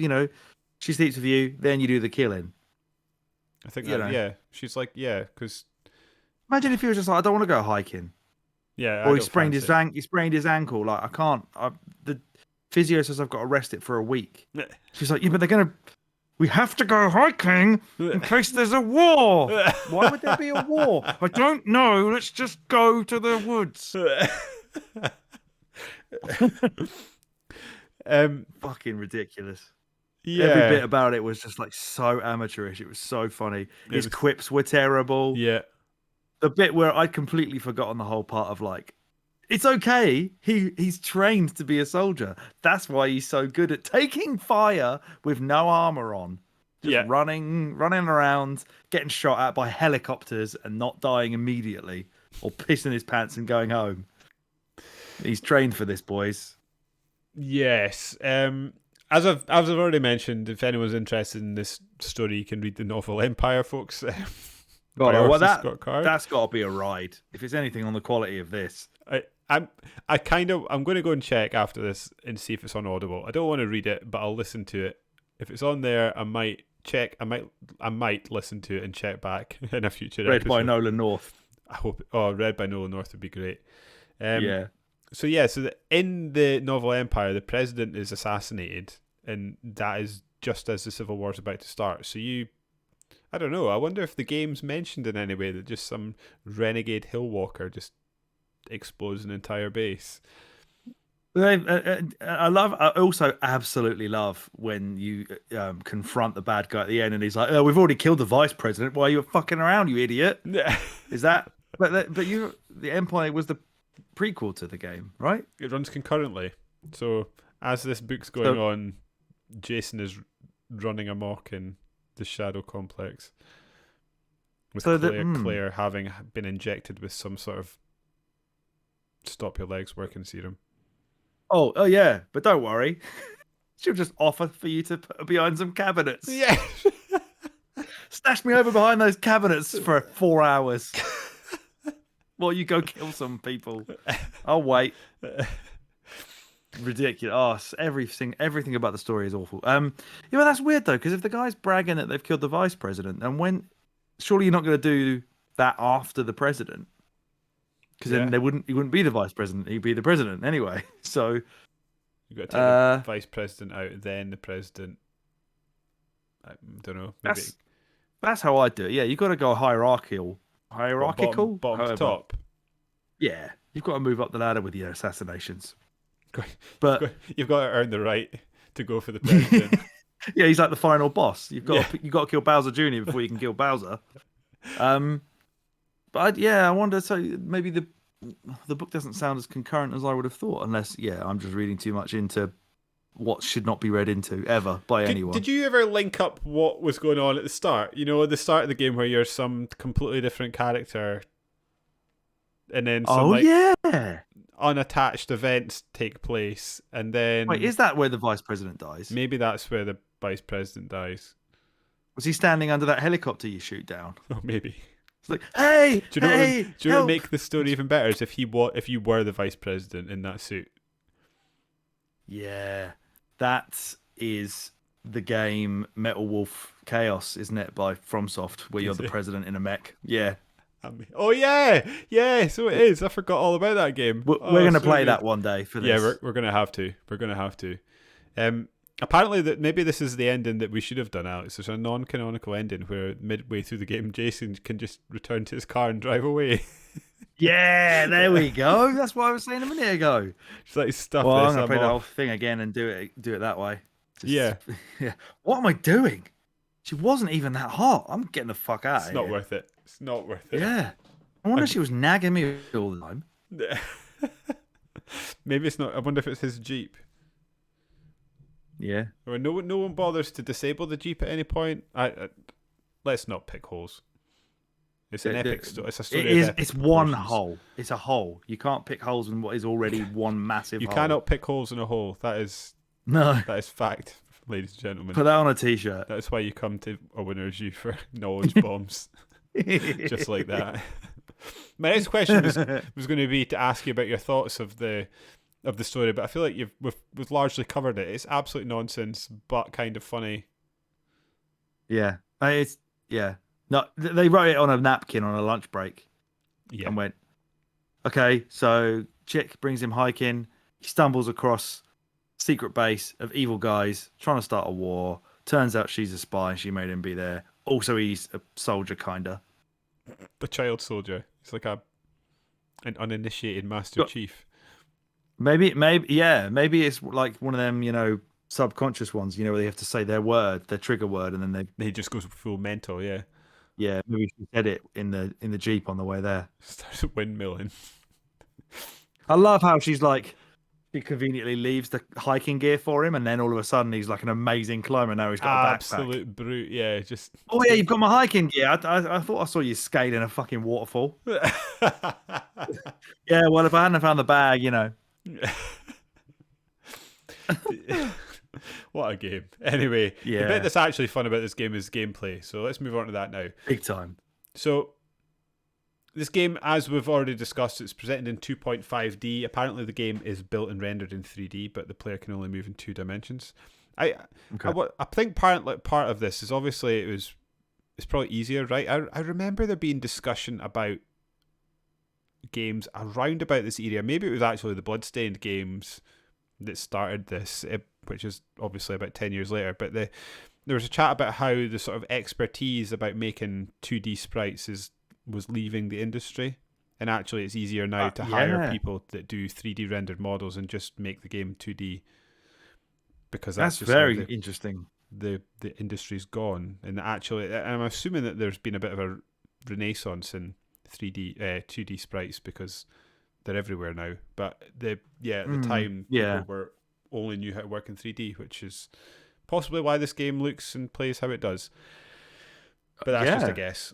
she sleeps with you, then you do the killing. I think yeah. She's like, yeah, because imagine if he was just like, I don't want to go hiking. Yeah. Or he sprained his ankle. Like, I can't. The physio says I've got to rest it for a week. She's like, yeah, but we have to go hiking in case there's a war. Why would there be a war? I don't know. Let's just go to the woods. Fucking ridiculous. Yeah. Every bit about it was just like so amateurish. It was so funny. His quips were terrible. Yeah. The bit where I'd completely forgotten the whole part of like, it's okay. He's trained to be a soldier. That's why he's so good at taking fire with no armor on. Just running around, getting shot at by helicopters and not dying immediately or pissing his pants and going home. He's trained for this, boys. Yes. As I've already mentioned, if anyone's interested in this story, you can read the novel Empire, folks. That's got to be a ride. If it's anything on the quality of this, I'm going to go and check after this and see if it's on Audible. I don't want to read it, but I'll listen to it. If it's on there, I might check. I might listen to it and check back in a future episode. Read by Nolan North. I hope. Oh, read by Nolan North would be great. Yeah. So in the novel Empire, the president is assassinated, and that is just as the Civil War is about to start. So I don't know. I wonder if the game's mentioned in any way that just some renegade hill-walker just explodes an entire base. I also absolutely love when you confront the bad guy at the end, and he's like, "Oh, we've already killed the vice president. Why are you fucking around, you idiot?" Is that? But the Empire was the prequel to the game, right? It runs concurrently. So as this book's going on, Jason is running amok in the Shadow Complex with Claire having been injected with some sort of stop your legs working serum. Oh yeah, but don't worry. She'll just offer for you to put behind some cabinets. Yeah. Stash me over behind those cabinets for 4 hours. Well, you go kill some people. I'll wait. Ridiculous. Oh, everything about the story is awful. That's weird though, because if the guy's bragging that they've killed the vice president, and surely you're not going to do that after the president, because then he wouldn't be the vice president. He'd be the president anyway. So you've got to take the vice president out, then the president. I don't know. Maybe that's how I do it. Yeah, you've got to go hierarchical. Bottom to top. Yeah, you've got to move up the ladder with your assassinations. But you've got to earn the right to go for the president. Yeah, he's like the final boss. You've got to kill Bowser Jr. before you can kill Bowser. But I wonder. So maybe the book doesn't sound as concurrent as I would have thought, unless I'm just reading too much into what should not be read into ever by anyone. Did you ever link up what was going on at the start? At the start of the game where you're some completely different character, and then unattached events take place, and then Wait, is that where the vice president dies? maybe that's where the vice president dies. Was he standing under that helicopter you shoot down? Oh, maybe. It's like, hey, Do you know? hey, Do you know what help! would make the story even better? Is if you were the vice president in that suit. Yeah, that is the game Metal Wolf Chaos, isn't it? By FromSoft, where you're Is the it? president in a mech. Yeah, Oh yeah. So it is. I forgot all about that game. we're Oh, going to so play good. that one day for this. Yeah, we're gonna have to. We're gonna have to. Apparently, that maybe this is the ending that we should have done, Alex. There's a non-canonical ending where midway through the game, Jason can just return to his car and drive away. Yeah, there we go. That's what I was saying a minute ago. Just like stuff Well, I'm this. going to play I'm the whole off. thing again and do it that way. Yeah. Yeah. What am I doing? She wasn't even that hot. I'm getting the fuck out It's of not here. worth it. It's not worth it. Yeah. I wonder if she was nagging me all the time. Maybe it's not. I wonder if it's his Jeep. Yeah. Or no one bothers to disable the Jeep at any point. Let's not pick holes. It's an epic story. It's a story. It is. Of epic It's one proportions. hole. It's a hole. You can't pick holes in what is already one massive You hole. cannot pick holes in a hole. That is No. fact, ladies and gentlemen. Put that on a t-shirt. That's why you come to a winner's you for knowledge bombs, just like that. My next question was going to be to ask you about your thoughts of the story, but I feel like we've largely covered it. It's absolute nonsense, but kind of funny. Yeah. Yeah. No, they wrote it on a napkin on a lunch break Yeah, and went, okay, so chick brings him hiking. He stumbles across secret base of evil guys trying to start a war. Turns out she's a spy and she made him be there. Also, he's a soldier, kinda. the child soldier. It's like an uninitiated Master Got- Chief. Maybe it's like one of them, subconscious ones, where they have to say their trigger word, and then He just goes full mental. Yeah, maybe she said it in the Jeep on the way there. starts windmilling. I love how she's like, she conveniently leaves the hiking gear for him, and then all of a sudden he's like an amazing climber. Now he's got a backpack. Absolute brute. Yeah, just. Oh yeah, you've got my hiking gear. I thought I saw you scaling a fucking waterfall. Yeah, well, if I hadn't found the bag, What a game. Anyway, the Yeah. bit that's actually fun about this game is gameplay. So let's move on to that now. Big time. So this game, as we've already discussed, it's presented in 2.5D. Apparently the game is built and rendered in 3D, but the player can only move in 2 dimensions. I think part of this is obviously it's probably easier, right? I remember there being discussion about games around about this area. Maybe it was actually the Bloodstained games that started this, which is obviously about 10 years later. But there was a chat about how the sort of expertise about making 2D sprites was leaving the industry, and actually it's easier now to hire people that do 3D rendered models and just make the game 2D, because that's just very interesting. the industry's gone. And actually, I'm assuming that there's been a bit of a renaissance in 2D sprites because they're everywhere now. But at the time, people were only knew how to work in 3D, which is possibly why this game looks and plays how it does. But that's just a guess.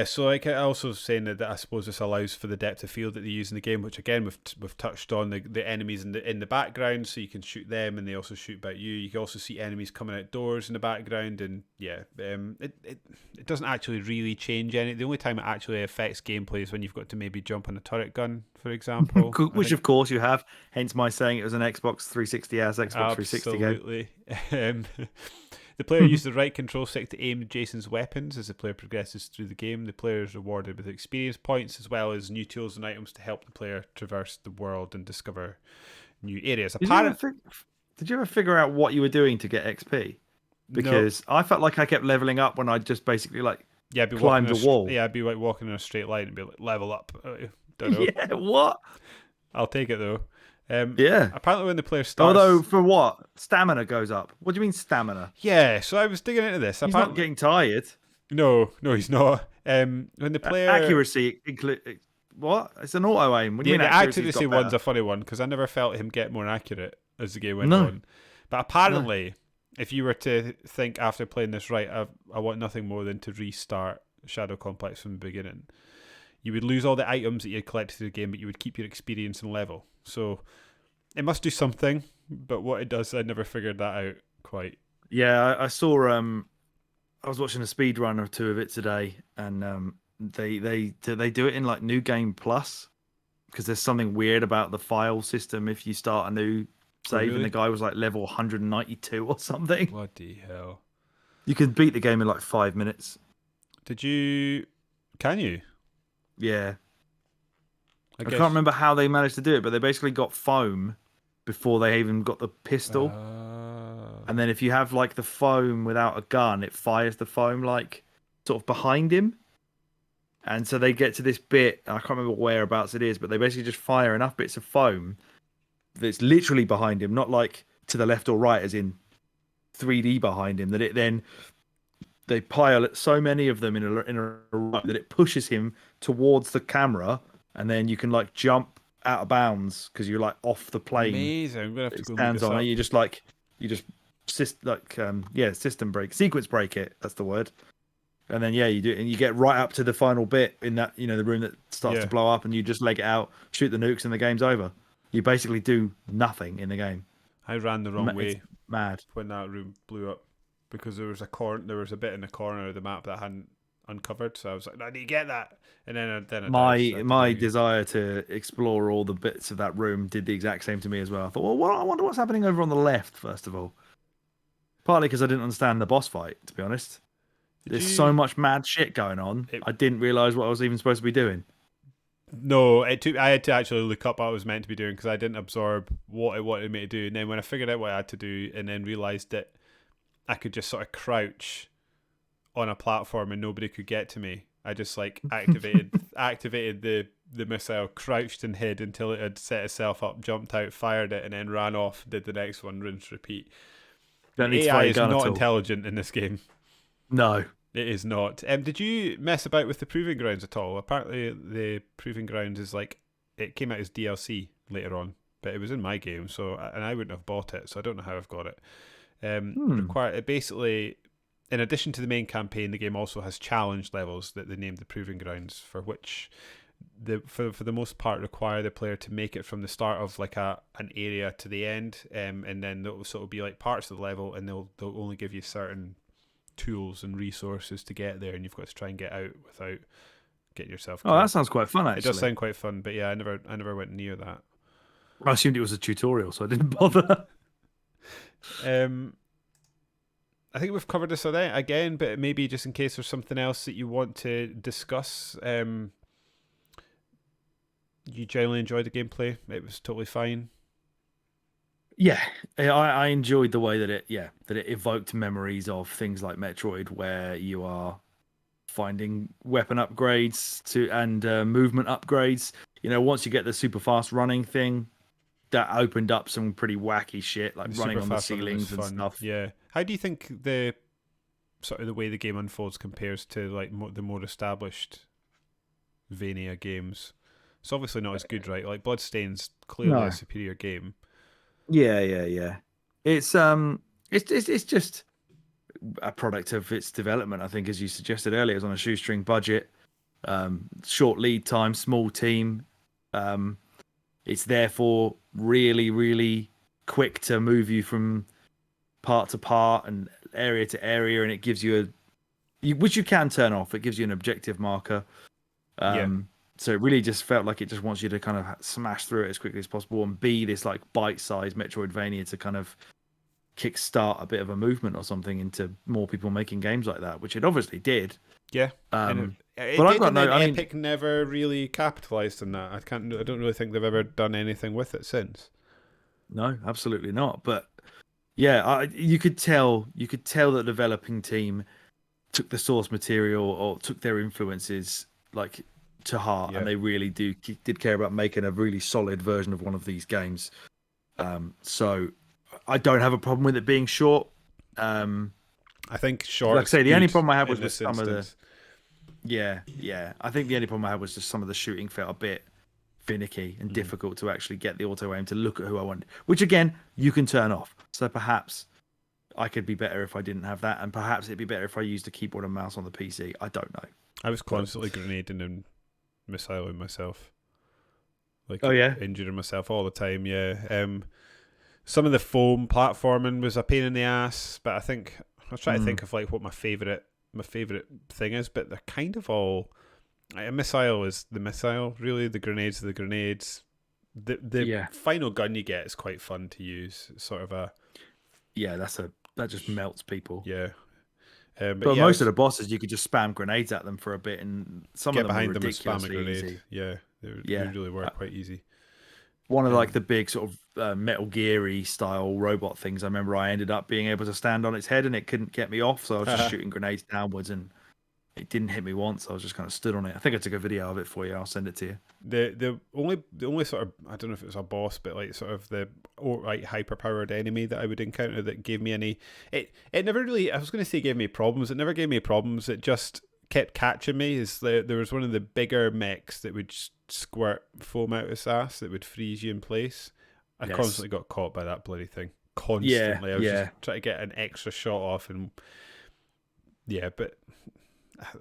So like I also was saying that I suppose this allows for the depth of field that they use in the game, which again we've touched on the enemies in the background, so you can shoot them and they also shoot about you. You can also see enemies coming outdoors in the background, and it doesn't actually really change any. The only time it actually affects gameplay is when you've got to maybe jump on a turret gun, for example. Which of course you have. Hence my saying it was an Xbox 360 as Xbox 360 game. Absolutely. The player uses the right control stick to aim Jason's weapons as the player progresses through the game. The player is rewarded with experience points as well as new tools and items to help the player traverse the world and discover new areas. Did you ever figure out what you were doing to get XP? Because I felt like I kept leveling up when I just basically climbed a wall. Yeah, I'd be like walking in a straight line and be like, level up. Don't know. Yeah, what? I'll take it though. Apparently when the player starts... Although, for what? Stamina goes up. What do you mean stamina? Yeah, so I was digging into this. He's not getting tired. No, he's not. When the player... Accuracy... What? It's an auto-aim. What do you mean the accuracy one's a funny one, because I never felt him get more accurate as the game went on. But apparently, if you were to think after playing this right, I want nothing more than to restart Shadow Complex from the beginning. you would lose all the items that you had collected through the game, but you would keep your experience and level. So it must do something, but what it does, I never figured that out quite. Yeah, I saw. I was watching a speed run or two of it today, and they do it in like New Game Plus because there's something weird about the file system if you start a new Oh, save, and really? the guy was like level 192 or something. Bloody hell. You could beat the game in like 5 minutes. Did you... Can you? Yeah. I I guess... can't remember how they managed to do it, but they basically got foam before they even got the pistol. And then if you have like the foam without a gun, it fires the foam like sort of behind him. And so they get to this bit, I can't remember whereabouts it is, but they basically just fire enough bits of foam that's literally behind him, not like to the left or right, as in 3D behind him, that it then they pile so many of them in a row that it pushes him towards the camera, and then you can like jump out of bounds because you're like off the plane. Amazing. I'm gonna have to go look Stands this on up. it. You just system break, sequence break it. That's the word. And then you do it, and you get right up to the final bit in that the room that starts to blow up, and you just leg it out, shoot the nukes, and the game's over. You basically do nothing in the game. I ran the wrong way It's mad. when that room blew up because there was a bit in the corner of the map that I hadn't uncovered, so I was like, I need to get that, and then I died, so My desire to explore all the bits of that room did the exact same to me as well. I thought, well, I wonder what's happening over on the left first of all. Partly because I didn't understand the boss fight, to be honest. There's so much mad shit going on. I didn't realize what I was even supposed to be doing. No, I had to actually look up what I was meant to be doing because I didn't absorb what it wanted me to do. And then when I figured out what I had to do and then realised that I could just sort of crouch on a platform and nobody could get to me, I just like activated the missile, crouched and hid until it had set itself up, jumped out, fired it, and then ran off, did the next one, rinse, repeat. The AI is not intelligent in this game. No. It is not. Did you mess about with the Proving Grounds at all? Apparently the Proving Grounds is like, it came out as DLC later on, but it was in my game, and I wouldn't have bought it, so I don't know how I've got it. It basically, in addition to the main campaign, the game also has challenge levels that they named the Proving Grounds, for which for the most part require the player to make it from the start of like an area to the end, and then it'll be like parts of the level, and they'll only give you certain tools and resources to get there, and you've got to try and get out without getting yourself killed. Oh, that sounds quite fun, actually. It does sound quite fun, but yeah, I never went near that. I assumed it was a tutorial, so I didn't bother. I think we've covered this again, but maybe just in case there's something else that you want to discuss. You generally enjoyed the gameplay. It was totally fine. Yeah, I enjoyed the way that it evoked memories of things like Metroid, where you are finding weapon upgrades and movement upgrades. Once you get the super fast running thing, that opened up some pretty wacky shit, like running on the ceilings and stuff. Yeah. How do you think the way the game unfolds compares to like the more established Vania games? It's obviously not as good, right? Like Bloodstain's clearly a superior game. Yeah. It's just a product of its development. I think, as you suggested earlier, it's on a shoestring budget, short lead time, small team. It's therefore really, really quick to move you from part to part and area to area, and it gives you which you can turn off. It gives you an objective marker. So it really just felt like it just wants you to kind of smash through it as quickly as possible and be this like bite-sized Metroidvania to kind of kickstart a bit of a movement or something into more people making games like that, which it obviously did. Yeah. Epic never really capitalized on that. I don't really think they've ever done anything with it since. No, absolutely not. But yeah, you could tell the developing team took the source material or took their influences like to heart, and they really did care about making a really solid version of one of these games. So I don't have a problem with it being short. I think short. Like I say, the only problem I had was with some of the. Yeah. I think the only problem I had was just some of the shooting felt a bit finicky and difficult to actually get the auto aim to look at who I wanted, which again you can turn off. So perhaps I could be better if I didn't have that, and perhaps it'd be better if I used a keyboard and mouse on the PC. I don't know. I was constantly grenading and missiling myself. Like Oh yeah. injuring myself all the time, yeah. Some of the foam platforming was a pain in the ass, but I was trying to think of like what my favourite thing is, but they're kind of all like, a missile is the missile, really, the grenades are the grenades. The final gun you get is quite fun to use. It's sort of a that just melts people. Yeah. But most of the bosses, you could just spam grenades at them for a bit, and some of them were ridiculously easy. Yeah, they really were quite easy. One of like the big sort of Metal Geary style robot things, I remember I ended up being able to stand on its head and it couldn't get me off, so I was just shooting grenades downwards and it didn't hit me once. I was just kind of stood on it. I think I took a video of it for you. I'll send it to you. The only sort of, I don't know if it was a boss, but like sort of the hyper powered enemy that I would encounter that gave me any, it never really, I was going to say gave me problems. It never gave me problems. It just kept catching me. There was one of the bigger mechs that would squirt foam out its ass that would freeze you in place. I constantly got caught by that bloody thing. Constantly. I was just trying to get an extra shot off, and but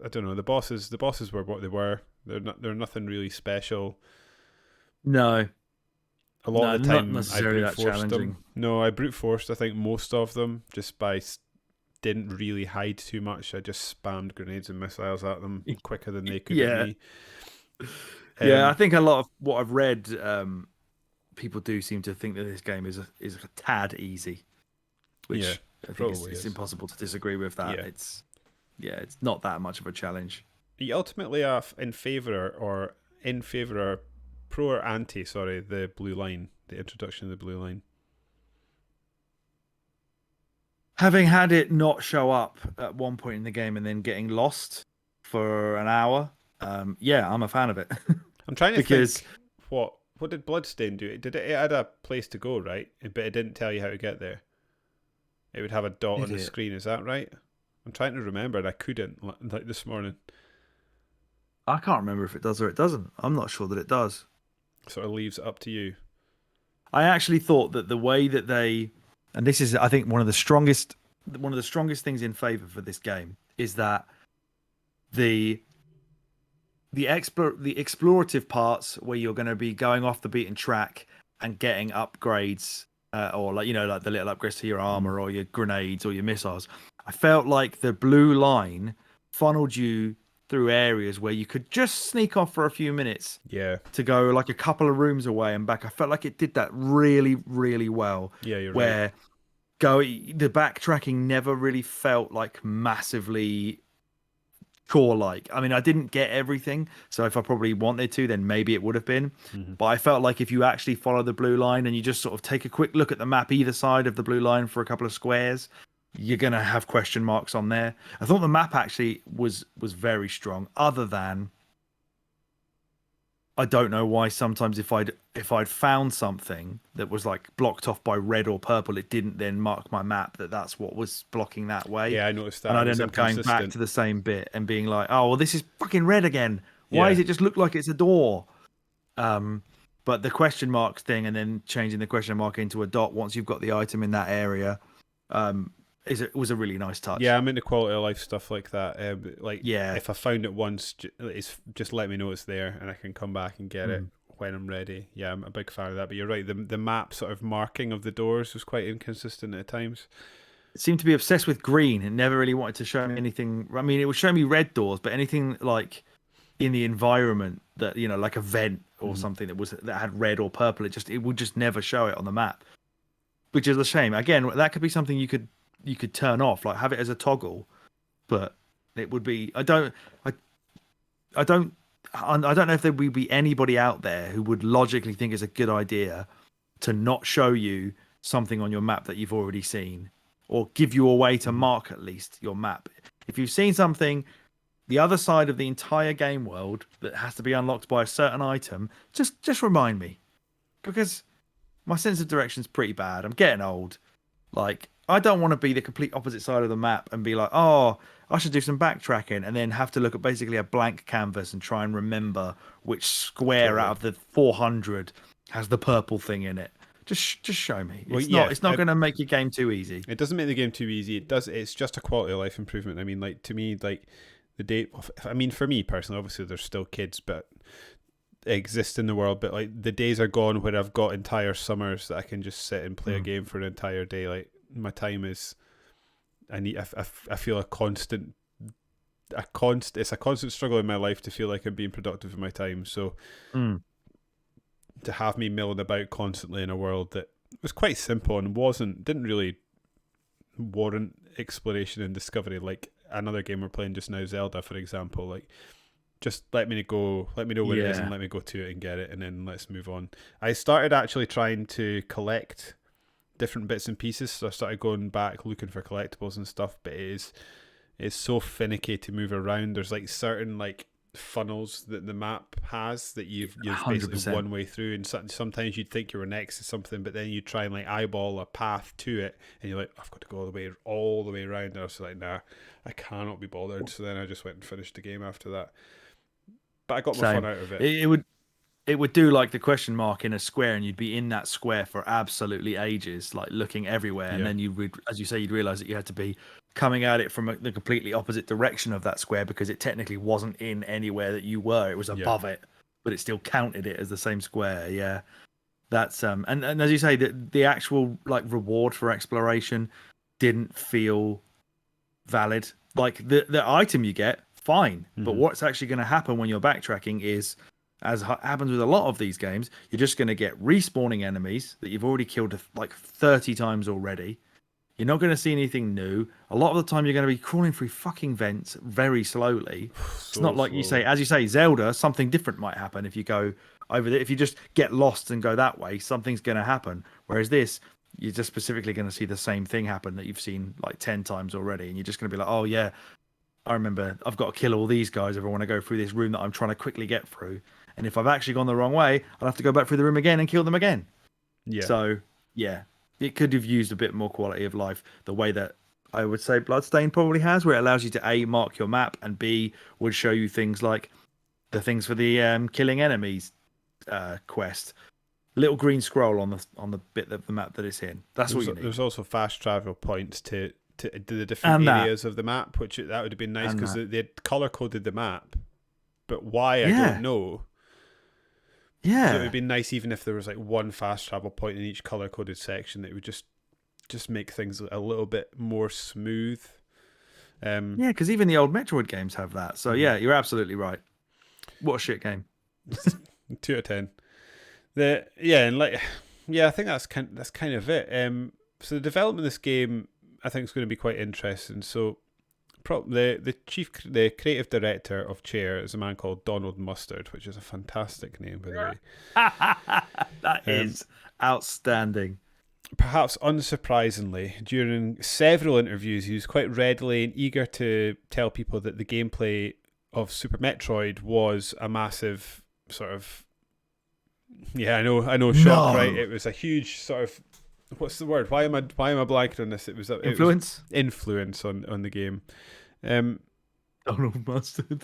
I don't know. The bosses were what they were. They're nothing really special. No. A lot of the time, I brute forced them. No, I brute forced. I think most of them just didn't really hide too much. I just spammed grenades and missiles at them quicker than they could at me. I think a lot of what I've read, people do seem to think that this game is a tad easy, which I think it's impossible to disagree with that. Yeah. It's not that much of a challenge. Are you ultimately in favour or pro or anti, the blue line, the introduction of the blue line? Having had it not show up at one point in the game and then getting lost for an hour, I'm a fan of it. I'm trying to think what did Bloodstain do? It had a place to go, right? But it didn't tell you how to get there. It would have a dot on the screen. Is that right? I'm trying to remember, and I couldn't like this morning. I can't remember if it does or it doesn't. I'm not sure that it does. Sort of leaves it up to you. I actually thought that the way that and this is, I think, one of the strongest things in favor for this game is that the explorative parts where you're going to be going off the beaten track and getting upgrades, or like the little upgrades to your armor or your grenades or your missiles. I felt like the blue line funneled you through areas where you could just sneak off for a few minutes. Yeah. To go like a couple of rooms away and back. I felt like it did that really, really well. Yeah, you're right. The backtracking never really felt like massively chore-like. I mean, I didn't get everything, so if I probably wanted to, then maybe it would have been. Mm-hmm. But I felt like if you actually follow the blue line and you just sort of take a quick look at the map either side of the blue line for a couple of squares, you're going to have question marks on there. I thought the map actually was very strong, other than I don't know why sometimes if I'd found something that was like blocked off by red or purple, it didn't then mark my map that's what was blocking that way. Yeah, I noticed that. And I'd end up going back to the same bit and being like, oh, well, this is fucking red again. Why does it just look like it's a door? But the question mark thing and then changing the question mark into a dot once you've got the item in that area was a really nice touch. Yeah, I'm into quality of life stuff like that. If I found it once, just let me know it's there and I can come back and get it when I'm ready. Yeah, I'm a big fan of that. But you're right, the map sort of marking of the doors was quite inconsistent at times. It seemed to be obsessed with green and never really wanted to show me anything. I mean, it would show me red doors, but anything like in the environment that, like a vent or something that had red or purple, it would just never show it on the map, which is a shame. Again, that could be something you could turn off, like have it as a toggle, but it would be. I don't know if there would be anybody out there who would logically think it's a good idea to not show you something on your map that you've already seen, or give you a way to mark at least your map. If you've seen something the other side of the entire game world that has to be unlocked by a certain item, just remind me, because my sense of direction is pretty bad. I'm getting old. Like, I don't want to be the complete opposite side of the map and be like, oh, I should do some backtracking and then have to look at basically a blank canvas and try and remember which square out of the 400 has the purple thing in it. Just show me. It's not going to make your game too easy. It doesn't make the game too easy. It's just a quality of life improvement. I mean, like, to me, like, the day. I mean, for me personally, obviously, there's still kids, but exist in the world. But like the days are gone where I've got entire summers that I can just sit and play a game for an entire day. Like my time is, I feel it's a constant struggle in my life to feel like I'm being productive in my time. So to have me milling about constantly in a world that was quite simple and didn't really warrant exploration and discovery, like another game we're playing just now, Zelda, for example. Like, just let me know where it is, and let me go to it and get it, and then let's move on. I started actually trying to collect different bits and pieces, so I started going back looking for collectibles and stuff, but it's so finicky to move around. There's like certain like funnels that the map has that you've basically 100%. one way through, and sometimes you'd think you were next to something, but then you try and like eyeball a path to it, and you're like, I've got to go all the way around. And I was like, nah, I cannot be bothered. So then I just went and finished the game after that. But I got more fun out of it. It would do like the question mark in a square, and you'd be in that square for absolutely ages, like looking everywhere. And then you would, as you say, you'd realize that you had to be coming at it from the completely opposite direction of that square, because it technically wasn't in anywhere that you were. It was above it, but it still counted it as the same square. Yeah. That's and as you say, the actual like reward for exploration didn't feel valid. Like the item you get, fine, but what's actually going to happen when you're backtracking is, as happens with a lot of these games, you're just going to get respawning enemies that you've already killed like 30 times already. You're not going to see anything new. A lot of the time, you're going to be crawling through fucking vents very slowly. It's not like you say, as you say, Zelda, something different might happen if you go over there. If you just get lost and go that way, something's going to happen. Whereas this, you're just specifically going to see the same thing happen that you've seen like 10 times already. And you're just going to be like, oh, yeah, I remember I've got to kill all these guys if I want to go through this room that I'm trying to quickly get through. And if I've actually gone the wrong way, I'll have to go back through the room again and kill them again. Yeah. So, yeah, it could have used a bit more quality of life the way that I would say Bloodstained probably has, where it allows you to A, mark your map, and B, would show you things like the things for the killing enemies quest. Little green scroll on the bit of the map that it's in. That's what you need. There's also fast travel points to the different areas of the map, which that would have been nice, because they had color coded the map, but why I don't know. Yeah, so it would be nice even if there was like one fast travel point in each color coded section. That would just make things a little bit more smooth. Yeah, because even the old Metroid games have that. So yeah, you're absolutely right. What a shit game. 2 out of 10. I think that's kind of it. So the development of this game, I think, is going to be quite interesting. So the creative director of Chair is a man called Donald Mustard, which is a fantastic name, by the way. That is outstanding. Perhaps unsurprisingly, during several interviews, he was quite readily and eager to tell people that the gameplay of Super Metroid was a massive sort of, I know, shock, right? It was a huge sort of, what's the word? Why am I blanking on this? It was influence on the game. Donald Mustard.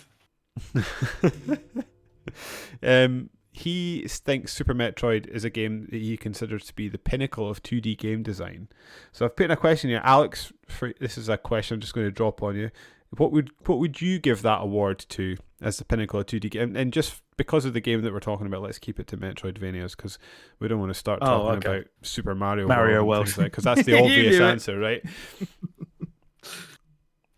He thinks Super Metroid is a game that he considers to be the pinnacle of 2D game design. So I've put in a question here, Alex. This is a question I'm just going to drop on you. What would you give that award to as the pinnacle of 2D game? And just because of the game that we're talking about, let's keep it to Metroidvanias, because we don't want to start talking about Super Mario World, because that's the obvious answer, right?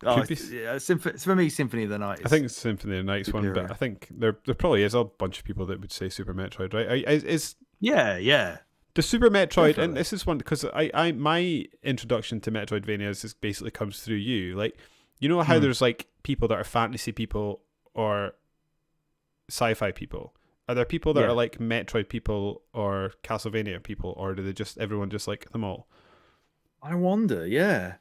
For me, Symphony of the Night. I think it's Symphony of the Night's one, but I think there probably is a bunch of people that would say Super Metroid, right? The Super Metroid, definitely. And this is one because I my introduction to Metroidvanias is basically comes through you. Like, you know how there's like people that are fantasy people or sci-fi people. Are there people that are like Metroid people or Castlevania people, or do everyone just like them all? I wonder. Yeah,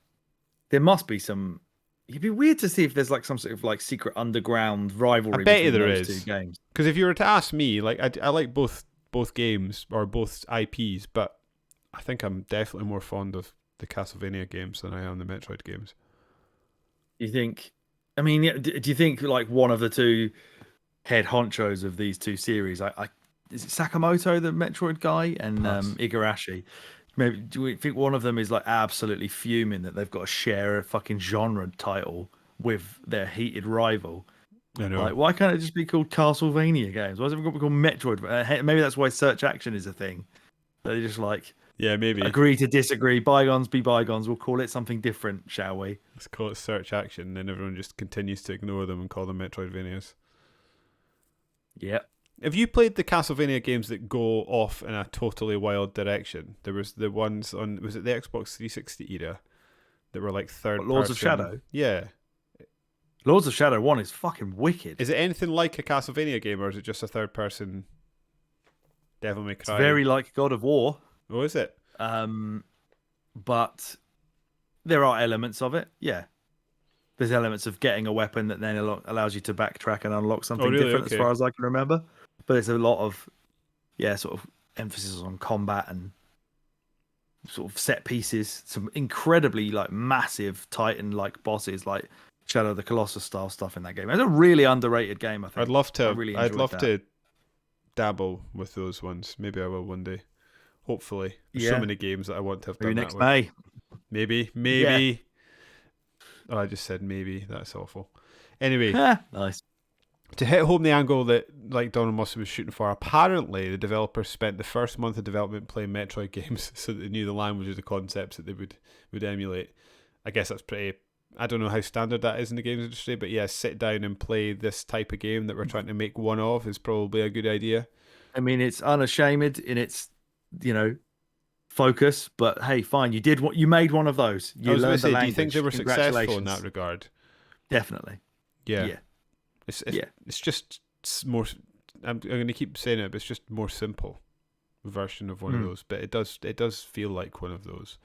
there must be some. It'd be weird to see if there's like some sort of like secret underground rivalry. I bet between there those is. two games. Because if you were to ask me, like I like both games or both IPs, but I think I'm definitely more fond of the Castlevania games than I am the Metroid games. You think? I mean, do you think like one of the two head honchos of these two series? Is it Sakamoto, the Metroid guy, and Igarashi? Maybe do we think one of them is like absolutely fuming that they've got to share a fucking genre title with their heated rival. I know. Like, why can't it just be called Castlevania games? Why is it got to be called Metroid? Maybe that's why search action is a thing. They just like Yeah, maybe. agree to disagree. Bygones be bygones. We'll call it something different, shall we? Let's call it search action, and then everyone just continues to ignore them and call them Metroidvanias. Yep. Have you played the Castlevania games that go off in a totally wild direction? There was the ones on, was it the Xbox 360 era that were like third person? Lords of Shadow? Yeah. Lords of Shadow 1 is fucking wicked. Is it anything like a Castlevania game, or is it just a third person Devil May Cry? It's very like God of War. Oh, is it? But there are elements of it. Yeah. There's elements of getting a weapon that then allows you to backtrack and unlock something really? different, Okay. as far as I can remember. But there's a lot of, sort of emphasis on combat and sort of set pieces. Some incredibly like massive Titan like bosses, like Shadow of the Colossus style stuff in that game. It's a really underrated game, I think. I'd love to. I'd love to dabble with those ones. Maybe I will one day. Hopefully. There's so many games that I want to have done next that May. Maybe. Yeah. Oh, I just said maybe. That's awful. Anyway, Nice. to hit home the angle that like Donald Mustard was shooting for, apparently the developers spent the first month of development playing Metroid games so that they knew the language of the concepts that they would emulate. I guess that's pretty... I don't know how standard that is in the games industry, but yeah, sit down and play this type of game that we're trying to make one of is probably a good idea. I mean, it's unashamed in its, focus, but hey, fine. You made one of those. You learned the language. Do you think they were successful in that regard? Definitely. Yeah. It's just more. I'm going to keep saying it, but it's just more simple version of one of those. But it does feel like one of those.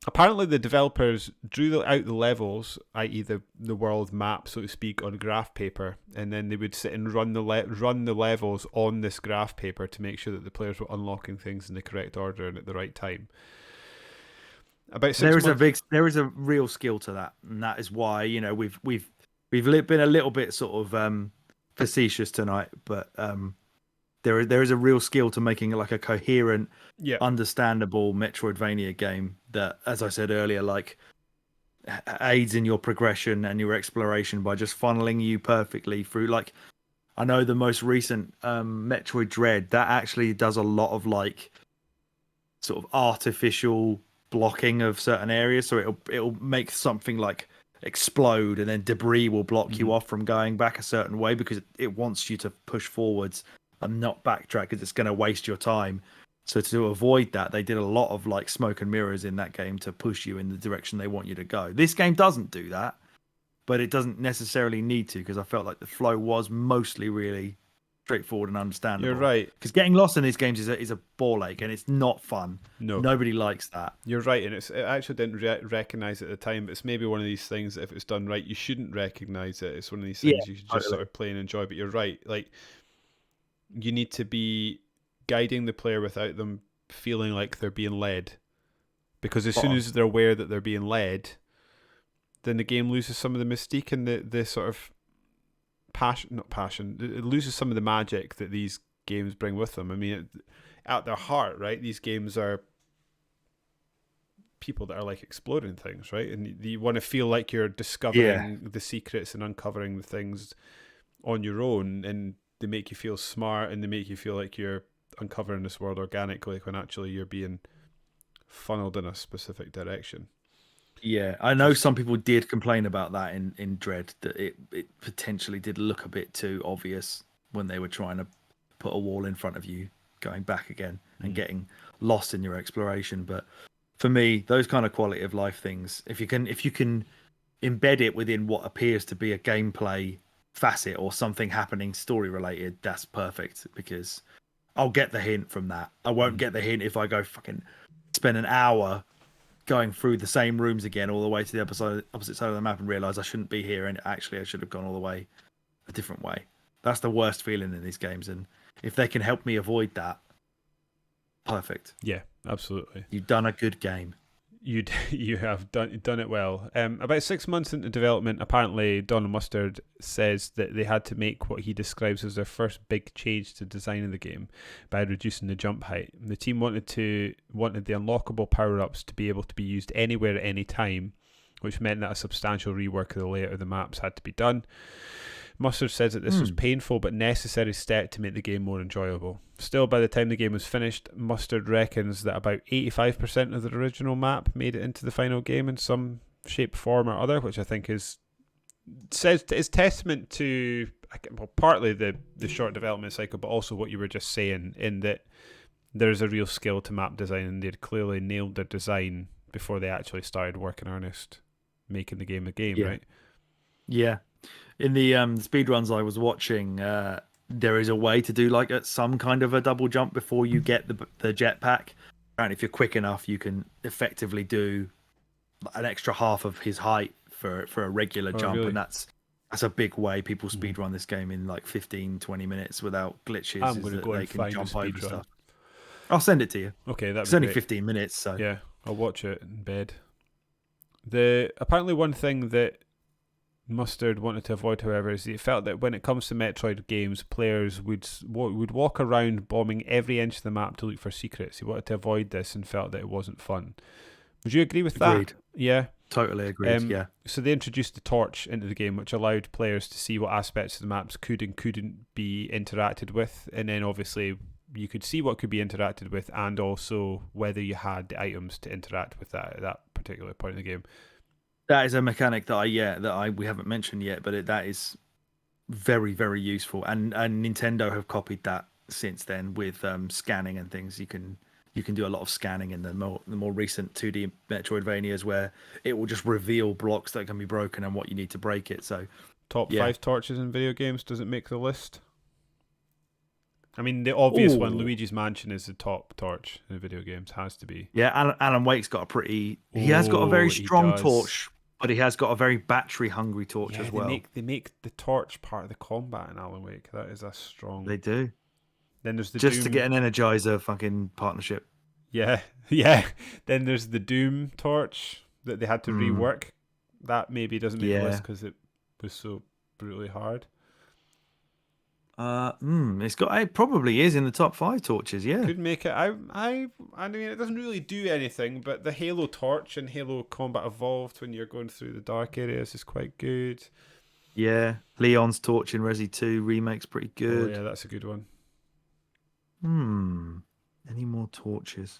Apparently, the developers drew out the levels, i.e., the world map, so to speak, on graph paper, and then they would sit and run the levels on this graph paper to make sure that the players were unlocking things in the correct order and at the right time. There is a real skill to that, and that is why we've been a little bit sort of facetious tonight, but there is a real skill to making like a coherent, understandable Metroidvania game that, as I said earlier, like aids in your progression and your exploration by just funneling you perfectly through. Like, I know the most recent Metroid Dread that actually does a lot of like sort of artificial blocking of certain areas, so it'll make something like explode and then debris will block you off from going back a certain way because it wants you to push forwards and not backtrack because it's going to waste your time. So to avoid that, they did a lot of like smoke and mirrors in that game to push you in the direction they want you to go. This game doesn't do that, but it doesn't necessarily need to, because I felt like the flow was mostly really straightforward and understandable. You're right. Because getting lost in these games is a ball ache and it's not fun. No. Nobody likes that. You're right, and I actually didn't recognise it at the time, but it's maybe one of these things that if it's done right, you shouldn't recognise it. It's one of these things you should just sort of play and enjoy, but you're right. Like, you need to be guiding the player without them feeling like they're being led. Because as soon as they're aware that they're being led, then the game loses some of the mystique and the sort of it loses some of the magic that these games bring with them. I mean, at their heart, right, these games are people that are like exploring things, right? And you want to feel like you're discovering the secrets and uncovering the things on your own, and they make you feel smart and they make you feel like you're uncovering this world organically when actually you're being funneled in a specific direction. Yeah, I know some people did complain about that in Dread, that it potentially did look a bit too obvious when they were trying to put a wall in front of you going back again and getting lost in your exploration. But for me, those kind of quality of life things, if you can embed it within what appears to be a gameplay facet or something happening story related, that's perfect, because I'll get the hint from that. I won't get the hint if I go fucking spend an hour going through the same rooms again all the way to the opposite side of the map and realise I shouldn't be here and actually I should have gone all the way a different way. That's the worst feeling in these games, and if they can help me avoid that, perfect. Yeah, absolutely. You've done a good game. You have done it well. About 6 months into development, apparently Donald Mustard says that they had to make what he describes as their first big change to designing the game by reducing the jump height. The team wanted the unlockable power-ups to be able to be used anywhere at any time, which meant that a substantial rework of the layout of the maps had to be done. Mustard says that this was painful but necessary step to make the game more enjoyable. Still, by the time the game was finished, Mustard reckons that about 85% of the original map made it into the final game in some shape, form, or other, which I think is testament to, well, partly the short development cycle, but also what you were just saying, in that there's a real skill to map design, and they'd clearly nailed their design before they actually started work in earnest making the game right? Yeah. In the speedruns I was watching, there is a way to do like some kind of a double jump before you get the jetpack. And if you're quick enough, you can effectively do an extra half of his height for a regular jump. Really? And that's a big way people speedrun this game in like 15-20 minutes without glitches. I'm going to go they and can find jump a over speedrun. stuff. I'll send it to you. Okay, it's only 15 minutes, so yeah, I'll watch it in bed. Apparently one thing that Mustard wanted to avoid, however, is he felt that when it comes to Metroid games, players would walk around bombing every inch of the map to look for secrets. He wanted to avoid this and felt that it wasn't fun. Would you agree with Agreed. that? Yeah. Totally agreed, yeah. So they introduced the torch into the game, which allowed players to see what aspects of the maps could and couldn't be interacted with, and then obviously you could see what could be interacted with and also whether you had the items to interact with that at that particular point in the game. That is a mechanic that we haven't mentioned yet, but that is very, very useful, and Nintendo have copied that since then with scanning and things. You can do a lot of scanning in the more recent 2D Metroidvanias where it will just reveal blocks that can be broken and what you need to break it. So, top 5 torches in video games, does it make the list? I mean, the obvious one, Luigi's Mansion, is the top torch in video games. Has to be. Yeah, Alan Wake's got he has got a very strong torch, but he has got a very battery-hungry torch as well. They make the torch part of the combat in Alan Wake. That is a strong... They do. Then there's the Just Doom... to get an Energizer fucking partnership. Yeah. Then there's the Doom torch that they had to rework. That maybe doesn't make the list because it was so brutally hard. It probably is in the top 5 torches. Yeah, could make it. I mean, it doesn't really do anything, but the Halo torch and Halo Combat Evolved when you're going through the dark areas is quite good. Yeah, Leon's torch in Resi 2 remake's pretty good. Oh yeah, that's a good one. Any more torches?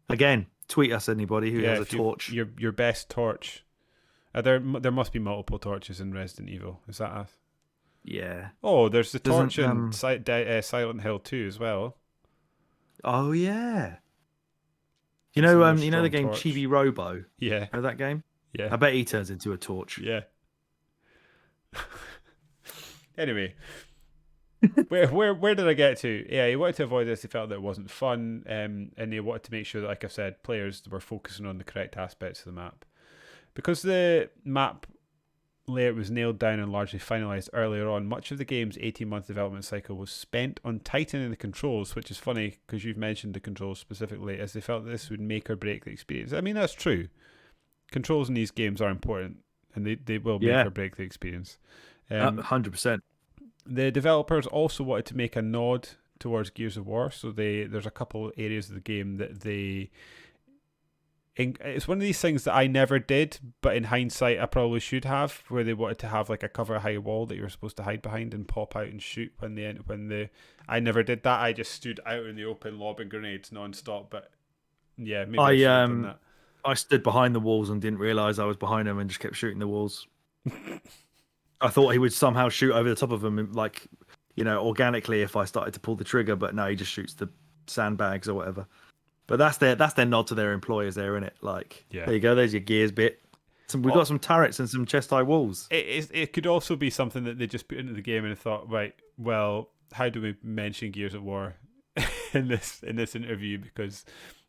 Again, tweet us anybody who has a torch. Your best torch. There must be multiple torches in Resident Evil. Is that a... Yeah. Oh, there's the torch in Silent Hill 2 as well. Oh yeah. You know the game torch. Chibi Robo? Yeah. Know that game? Yeah. I bet he turns into a torch. Yeah. Anyway, where did I get to? Yeah, he wanted to avoid this. He felt that it wasn't fun, and he wanted to make sure that, like I said, players were focusing on the correct aspects of the map. Because the map layout was nailed down and largely finalised earlier on, much of the game's 18-month development cycle was spent on tightening the controls, which is funny because you've mentioned the controls specifically, as they felt that this would make or break the experience. I mean, that's true. Controls in these games are important, and they will make or break the experience. 100%. The developers also wanted to make a nod towards Gears of War, so there's a couple areas of the game that it's one of these things that I never did, but in hindsight I probably should have, where they wanted to have like a cover high wall that you were supposed to hide behind and pop out and shoot I never did that. I just stood out in the open lobbing grenades non-stop, but yeah, maybe I should have done that. I stood behind the walls and didn't realise I was behind them and just kept shooting the walls. I thought he would somehow shoot over the top of them, like, organically if I started to pull the trigger, but no, he just shoots the sandbags or whatever. But that's their nod to their employers there, isn't it? Like, There you go, there's your Gears bit. We've got some turrets and some chest-high walls. It could also be something that they just put into the game and thought, right, well, how do we mention Gears of War in this interview? Because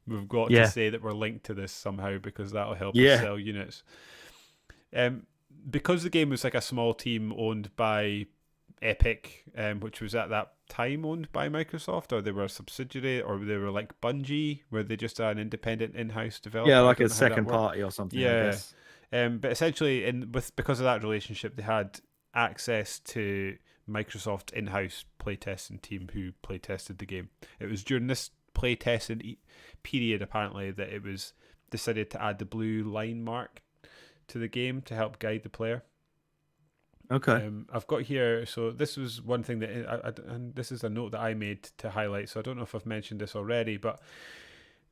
we've got to say that we're linked to this somehow, because that'll help us sell units. Because the game was like a small team owned by Epic, which was at that time owned by Microsoft, or they were a subsidiary, or they were like Bungie, where they just are an independent in-house developer. Yeah, like a second party or something. Yeah, I guess. But essentially, because of that relationship, they had access to Microsoft's in-house playtesting team who playtested the game. It was during this playtesting period, apparently, that it was decided to add the blue line mark to the game to help guide the player. Okay. I've got here, so this was one thing that, and this is a note that I made to highlight, so I don't know if I've mentioned this already, but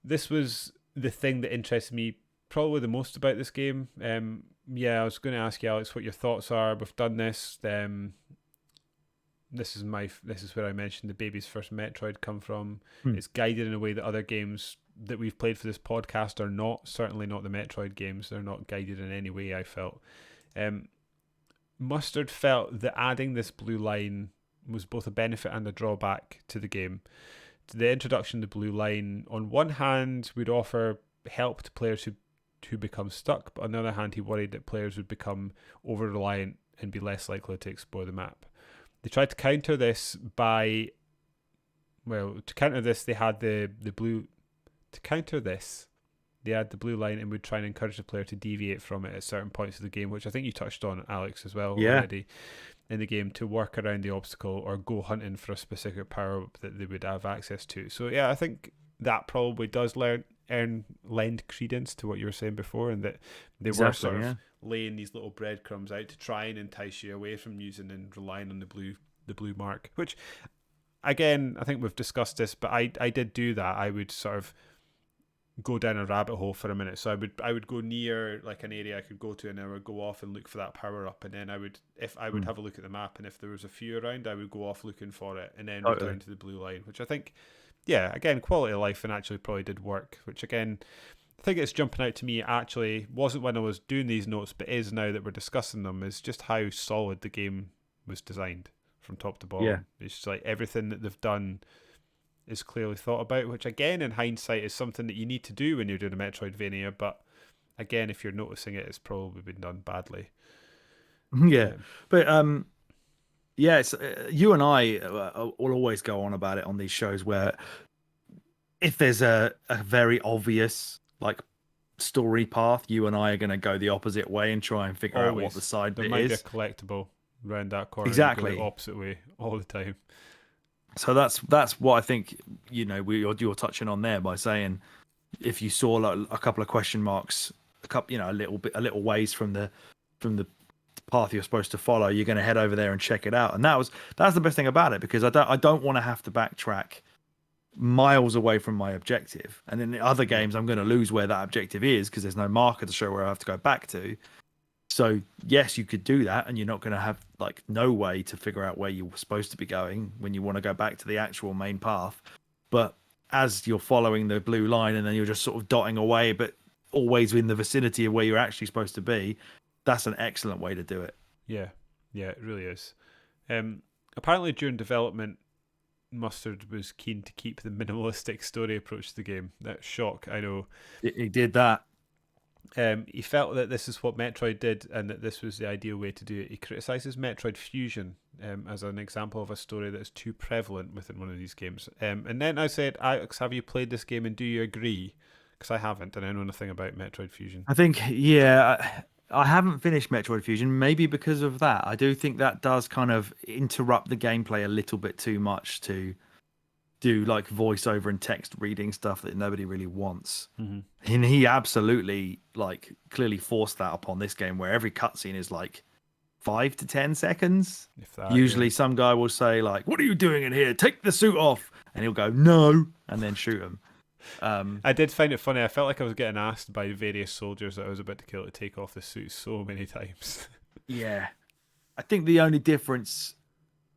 this was the thing that interested me probably the most about this game. I was going to ask you, Alex, what your thoughts are. We've done this. This is where I mentioned the baby's first Metroid come from. It's guided in a way that other games that we've played for this podcast are not. Certainly not the Metroid games. They're not guided in any way, I felt. Mustard felt that adding this blue line was both a benefit and a drawback to the game. The introduction of the blue line, on one hand, would offer help to players who become stuck, but on the other hand, he worried that players would become over-reliant and be less likely to explore the map. They tried to counter this they had the blue... To counter this, they had the blue line and would try and encourage the player to deviate from it at certain points of the game, which I think you touched on, Alex, as well already in the game, to work around the obstacle or go hunting for a specific power that they would have access to. So yeah, I think that probably does lend credence to what you were saying before, and that they were sort of laying these little breadcrumbs out to try and entice you away from using and relying on the blue mark, which again, I think we've discussed this, but I did do that. I would sort of go down a rabbit hole for a minute. So I would go near like an area I could go to, and I would go off and look for that power up, and then I would have a look at the map, and if there was a few around, I would go off looking for it, and then return to the blue line, which I think, again, quality of life, and actually probably did work, which again, I think it's jumping out to me actually wasn't when I was doing these notes, but is now that we're discussing them, is just how solid the game was designed from top to bottom. Yeah. It's just like everything that they've done is clearly thought about, which again in hindsight is something that you need to do when you're doing a Metroidvania, but again, if you're noticing it, it's probably been done badly. But it's you and I will always go on about it on these shows, where if there's a very obvious like story path, you and I are going to go the opposite way and try and figure out what the side bit is. There might be a collectible around that corner. Exactly. You go the opposite way all the time. So that's what I think, you're touching on there by saying, if you saw like a couple of question marks, a little ways from the path you're supposed to follow, you're going to head over there and check it out. And that's the best thing about it, because I don't want to have to backtrack miles away from my objective. And in the other games, I'm going to lose where that objective is because there's no marker to show where I have to go back to. So yes, you could do that, and you're not going to have like no way to figure out where you were supposed to be going when you want to go back to the actual main path. But as you're following the blue line, and then you're just sort of dotting away, but always in the vicinity of where you're actually supposed to be, that's an excellent way to do it. Yeah, it really is. Apparently during development, Mustard was keen to keep the minimalistic story approach to the game. That shock, I know. He did that. He felt that this is what Metroid did, and that this was the ideal way to do it. He criticises Metroid Fusion as an example of a story that is too prevalent within one of these games. And then I said, Alex, have you played this game, and do you agree? Because I haven't, and I know nothing about Metroid Fusion. I think, I haven't finished Metroid Fusion, maybe because of that. I do think that does kind of interrupt the gameplay a little bit too much to do like voiceover and text reading stuff that nobody really wants. Mm-hmm. And he absolutely like clearly forced that upon this game, where every cutscene is like 5 to 10 seconds. If that, usually some guy will say like, "What are you doing in here? Take the suit off." And he'll go, "No," and then shoot him. I did find it funny. I felt like I was getting asked by various soldiers that I was about to kill to take off the suit so many times. Yeah. I think the only difference,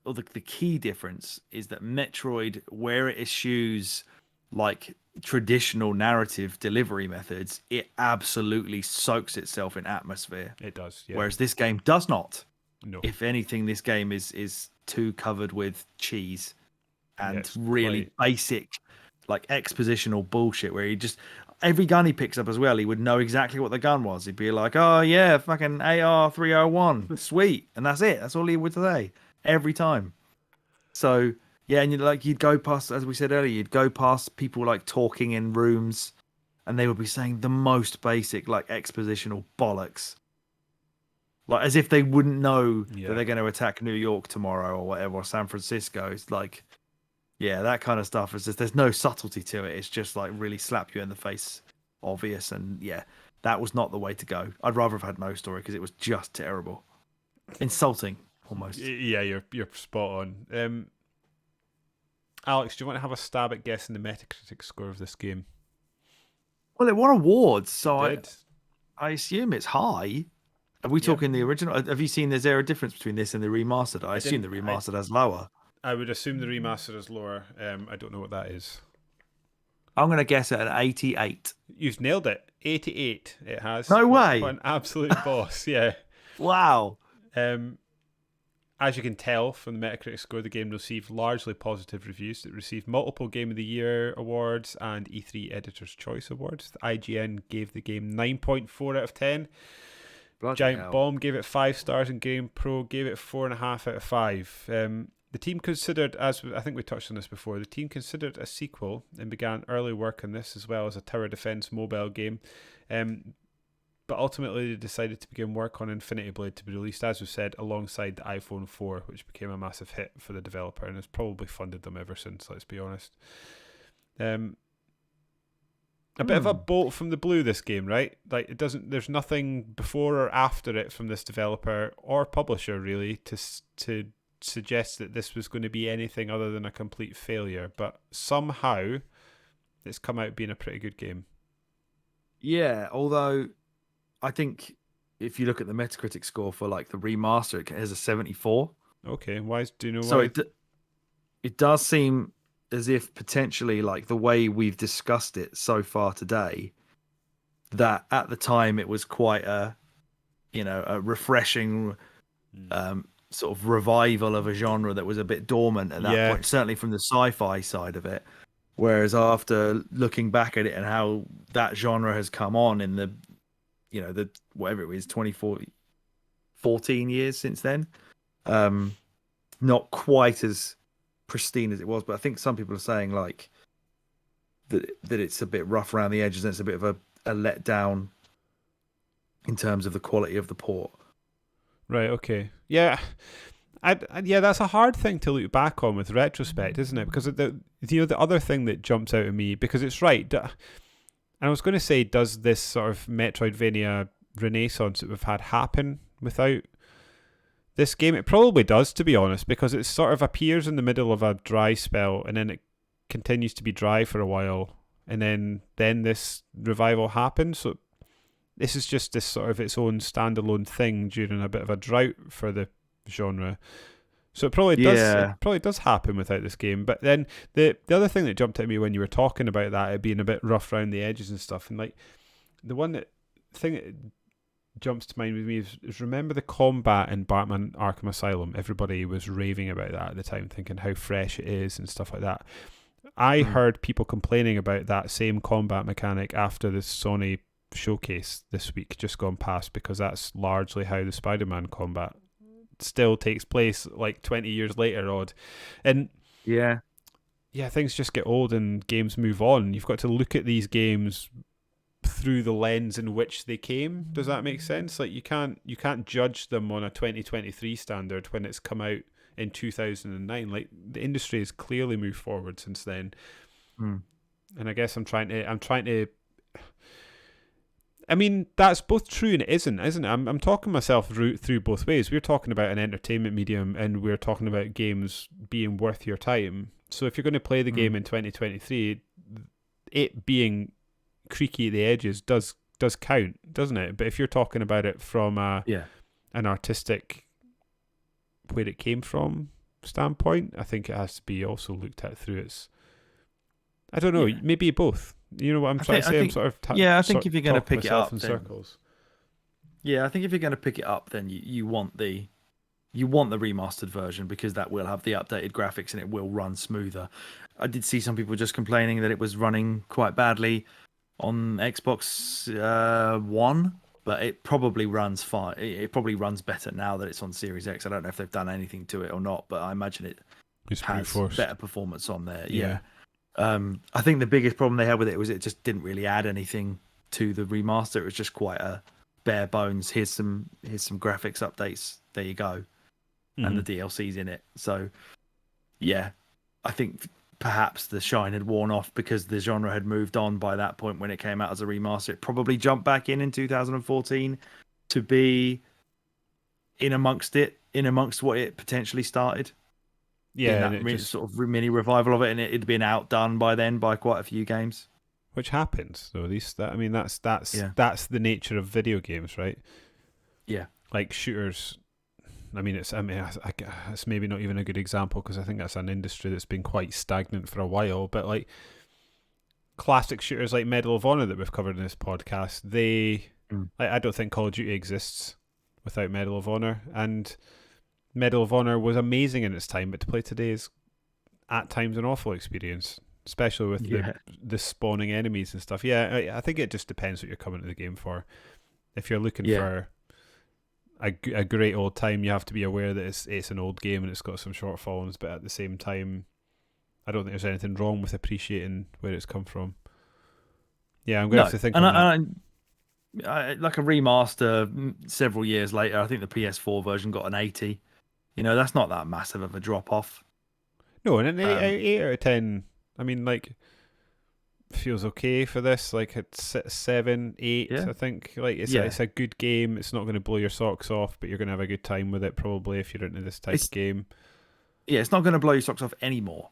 or the key difference, is that Metroid, where it eschews like traditional narrative delivery methods, it absolutely soaks itself in atmosphere. It does, yeah. Whereas this game does not. No. If anything, this game is too covered with cheese and Yes, really basic, like expositional bullshit, where he just, every gun he picks up as well, he would know exactly what the gun was. He'd be like, "Oh yeah, fucking AR-301, sweet," and that's it. That's all he would say every time. So yeah, and you'd go past, as we said earlier, you'd go past people like talking in rooms, and they would be saying the most basic like expositional bollocks, like as if they wouldn't know that they're going to attack New York tomorrow or whatever, or San Francisco. It's like, yeah, that kind of stuff is just, there's no subtlety to it. It's just like really slap you in the face, obvious. And yeah, That was not the way to go. I'd rather have had no story because it was just terrible, insulting almost. Yeah, you're spot on. Alex, do you want to have a stab at guessing the Metacritic score of this game? Well, it won awards, so It did. I assume it's high. Are we talking the original? Have you seen? Is there a difference between this and the remastered? I assume the remastered has lower. I would assume the remastered is lower. I don't know what that is. I'm going to guess it at 88. You've nailed it. 88. It has. No way. What an absolute boss. Yeah. Wow. As you can tell from the Metacritic score, the game received largely positive reviews. It received multiple Game of the Year awards and E3 Editor's Choice awards. The IGN gave the game 9.4 out of 10. Bloody Giant hell. Bomb gave it 5 stars, and Game Pro gave it 4.5 out of 5. The team considered, as I think we touched on this before, the team considered a sequel and began early work on this, as well as a tower defense mobile game. But ultimately they decided to begin work on Infinity Blade to be released, as we said, alongside the iPhone 4, which became a massive hit for the developer and has probably funded them ever since, let's be honest. A bit of a bolt from the blue, this game, right? Like, it doesn't, there's nothing before or after it from this developer or publisher really to suggest that this was going to be anything other than a complete failure, but somehow it's come out being a pretty good game. Yeah, although I think if you look at the Metacritic score for like the remaster, it has a 74. Okay, do you know why? So it does seem as if potentially, like the way we've discussed it so far today, that at the time it was quite a refreshing sort of revival of a genre that was a bit dormant at that point, certainly from the sci-fi side of it. Whereas after looking back at it and how that genre has come on in the whatever it was, 14 years since then, not quite as pristine as it was. But I think some people are saying like that it's a bit rough around the edges and it's a bit of a letdown in terms of the quality of the port. Right, okay. Yeah. Yeah, that's a hard thing to look back on with retrospect, isn't it? Because the other thing that jumps out at me, because it's right, and I was going to say, does this sort of Metroidvania renaissance that we've had happen without this game? It probably does, to be honest, because it sort of appears in the middle of a dry spell and then it continues to be dry for a while, and then this revival happens. So this is just this sort of its own standalone thing during a bit of a drought for the genre. So it probably does. It probably does happen without this game. But then the other thing that jumped at me when you were talking about that, it being a bit rough around the edges and stuff, and like the thing that jumps to mind with me is remember the combat in Batman Arkham Asylum. Everybody was raving about that at the time, thinking how fresh it is and stuff like that. I heard people complaining about that same combat mechanic after the Sony showcase this week just gone past, because that's largely how the Spider-Man combat still takes place like 20 years later odd. And yeah, things just get old and games move on. You've got to look at these games through the lens in which they came. Does that make sense? Like you can't judge them on a 2023 standard when it's come out in 2009. Like the industry has clearly moved forward since then. And I guess I'm trying to I mean, that's both true and it isn't it? I'm talking myself through both ways. We're talking about an entertainment medium and we're talking about games being worth your time. So if you're going to play the game in 2023, it being creaky at the edges does count, doesn't it? But if you're talking about it from an artistic, where it came from standpoint, I think it has to be also looked at through its, I don't know, maybe both. You know what I'm trying to say? I think if you're going to pick it up in circles. Yeah, I think if you're going to pick it up, then you want the remastered version, because that will have the updated graphics and it will run smoother. I did see some people just complaining that it was running quite badly on Xbox One, but it probably runs fine. It probably runs better now that it's on Series X. I don't know if they've done anything to it or not, but I imagine it has better performance on there. Yeah. I think the biggest problem they had with it was it just didn't really add anything to the remaster. It was just quite a bare bones. Here's some graphics updates. There you go, and the DLC's in it. So, yeah, I think perhaps the shine had worn off because the genre had moved on by that point when it came out as a remaster. It probably jumped back in 2014 to be in amongst what it potentially started in Yeah, and that it just sort of mini revival of it, and it had been outdone by then by quite a few games. which happens though. I mean, Yeah, that's the nature of video games, right? yeah, Like shooters. It's maybe not even a good example because I think that's an industry that's been quite stagnant for a while. But like classic shooters like Medal of Honor that we've covered in this podcast, I don't think Call of Duty exists without Medal of Honor, and Medal of Honor was amazing in its time, but to play today is at times an awful experience, especially with yeah, the spawning enemies and stuff. Yeah, I think it just depends what you're coming to the game for. If you're looking yeah. for a great old time, you have to be aware that it's an old game and it's got some shortfalls, but at the same time, I don't think there's anything wrong with appreciating where it's come from. Yeah, I'm going to No, have to think and on that. like a remaster several years later, I think the PS4 version got an 80. That's not that massive of a drop off. No, and an Um, 8 out of 10, I mean, like, feels okay for this. Like, it's 7, 8, yeah, I think. Like, yeah. it's a good game. It's not going to blow your socks off, but you're going to have a good time with it, probably, if you're into this type of It's game. it's not going to blow your socks off anymore.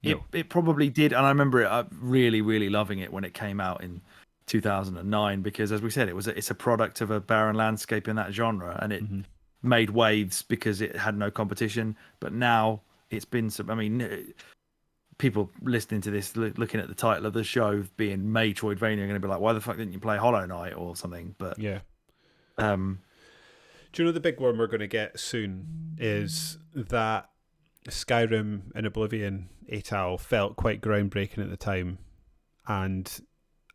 It No. it probably did, and I remember it really really loving it when it came out in 2009 because, as we said, it's a product of a barren landscape in that genre, and it Hmm. made waves because it had no competition. But now it's been some. I mean, people listening to this, looking at the title of the show being MAYtroidvania, are going to be like, "Why the fuck didn't you play Hollow Knight or something?" But Yeah. um, Do you know the big one we're going to get soon is that Skyrim and Oblivion et al. Felt quite groundbreaking at the time, and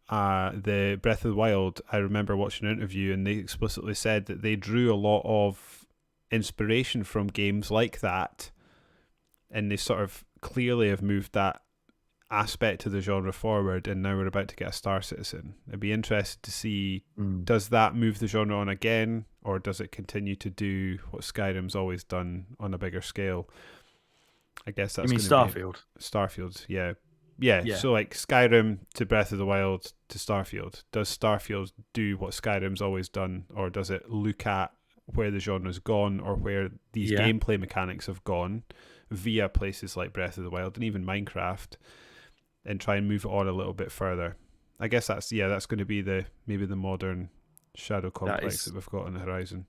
the Breath of the Wild, I remember watching an interview and they explicitly said that they drew a lot of inspiration from games like that, and they sort of clearly have moved that aspect of the genre forward, and now we're about to get a Star Citizen. I'd be interested to see, does that move the genre on again, or does it continue to do what Skyrim's always done on a bigger scale? I guess you that's mean going to be Starfield? Starfield, yeah. Yeah, Yeah, so like Skyrim to Breath of the Wild to Starfield. Does Starfield do what Skyrim's always done, or does it look at where the genre's gone or where these yeah. gameplay mechanics have gone via places like Breath of the Wild and even Minecraft, and try and move it on a little bit further? I guess that's going to be maybe the modern Shadow Complex that we've got on the horizon.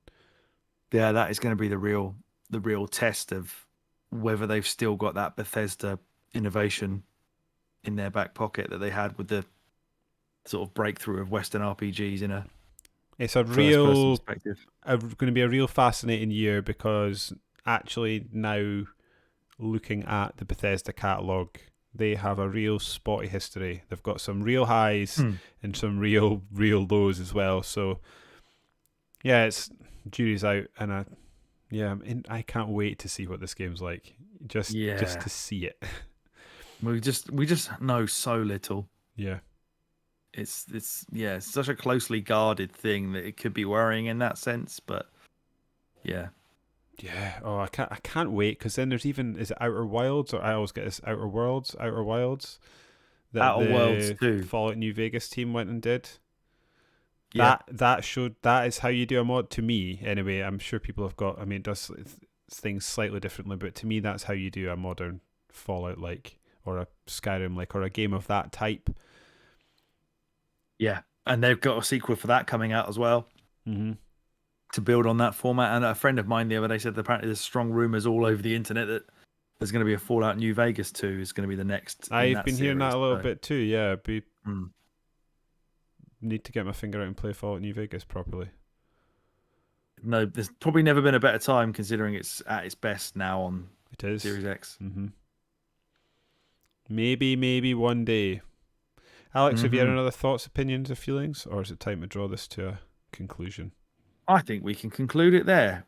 Yeah, that is going to be the real test of whether they've still got that Bethesda innovation in their back pocket that they had with the sort of breakthrough of Western RPGs in a It's a first person real perspective. going to be a real fascinating year because actually now looking at the Bethesda catalogue, they have a real spotty history. They've got some real highs and some real lows as well. So yeah, it's jury's out, and I can't wait to see what this game's like. Just to see it. We just know so little. Yeah. It's such a closely guarded thing that it could be worrying in that sense, but yeah. Yeah. Oh, I can't wait because then there's even, is it Outer Wilds, or I always get this Outer Wilds that Outer Worlds the 2. Fallout New Vegas team went and did. Yeah. That is how you do a mod, to me anyway. I'm sure people have got, I mean, it does things slightly differently, but to me that's how you do a modern Fallout like, or a Skyrim like, or a game of that type. Yeah. And they've got a sequel for that coming out as well. Mm-hmm. To build on that format. And a friend of mine the other day said that apparently there's strong rumors all over the internet that there's going to be a Fallout New Vegas 2 is going to be the next in I've that been hearing that series. a little bit too. Yeah, Mm. need to get my finger out and play Fallout New Vegas properly. No, there's probably never been a better time considering it's at its best now on It is Series X. Mm-hmm. Maybe one day. Alex, have you had other thoughts, opinions, or feelings, or is it time to draw this to a conclusion? I think we can conclude it there.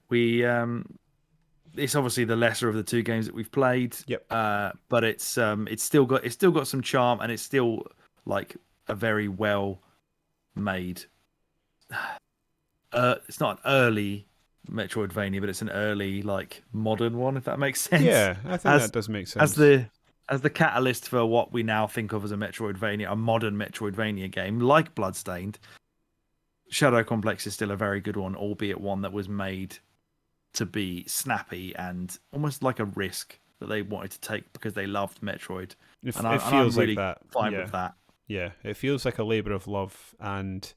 It's obviously the lesser of the two games that we've played. Yep. But it's still got some charm, and it's still like a very well made. It's not an early Metroidvania, but it's an early like modern one, if that makes sense. Yeah, I think that does make sense. as the catalyst for what we now think of as a Metroidvania, a modern Metroidvania game like Bloodstained, Shadow Complex is still a very good one, albeit one that was made to be snappy and almost like a risk that they wanted to take because they loved Metroid. It I'm feels really like that. fine with that. Yeah, it feels like a labour of love, and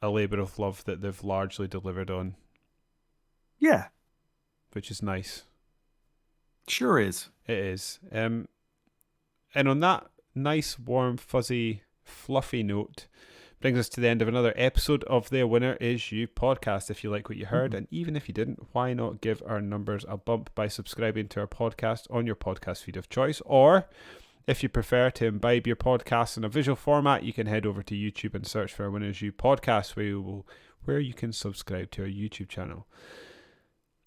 a labour of love that they've largely delivered on. Yeah. Which is nice. Sure is. It is. And on that nice, warm, fuzzy, fluffy note, brings us to the end of another episode of the Winner Is You podcast. If you like what you heard, and even if you didn't, why not give our numbers a bump by subscribing to our podcast on your podcast feed of choice? Or, if you prefer to imbibe your podcast in a visual format, you can head over to YouTube and search for our Winner Is You podcast, where you can subscribe to our YouTube channel.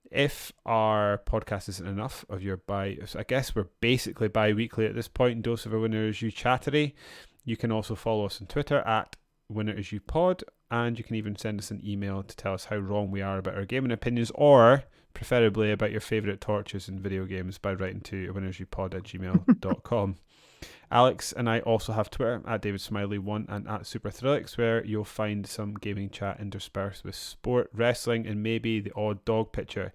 If our podcast isn't enough of your I guess we're basically bi-weekly at this point, dose of a Winner Is You chattery, you can also follow us on Twitter at Winner Is You Pod, and you can even send us an email to tell us how wrong we are about our gaming opinions, or preferably about your favourite tortures in video games, by writing to winnersyoupod@gmail.com. Alex and I also have Twitter at DavidSmiley1 and at SuperThrillix, where you'll find some gaming chat interspersed with sport, wrestling, and maybe the odd dog picture.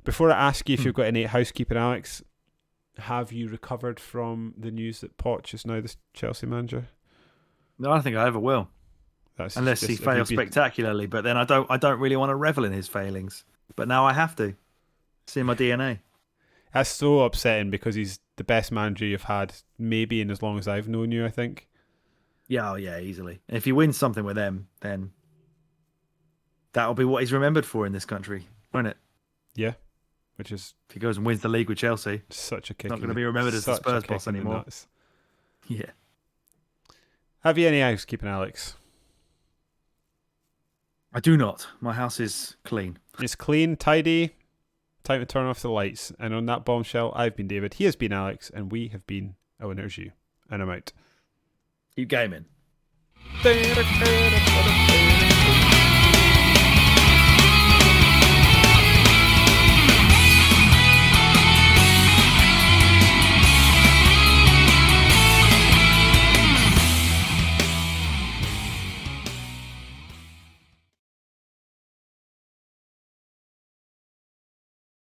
Before I ask you if you've got any housekeeping, Alex, have you recovered from the news that Poch is now the Chelsea manager? No, I don't think I ever will. Unless he fails spectacularly, but then I don't really want to revel in his failings. But now I have to. It's in my DNA. That's so upsetting because he's the best manager you've had maybe in as long as I've known you, I think. Yeah, easily. And if he wins something with them, then that'll be what he's remembered for in this country, won't it? Yeah. Which is, if he goes and wins the league with Chelsea, such a kick. Not going to be remembered as the Spurs boss anymore. Yeah. Have you any housekeeping, Alex? I do not. My house is clean. It's clean, tidy. Time to turn off the lights. And on that bombshell, I've been David. He has been Alex, and we have been A Winner's You. And I'm out. Keep gaming.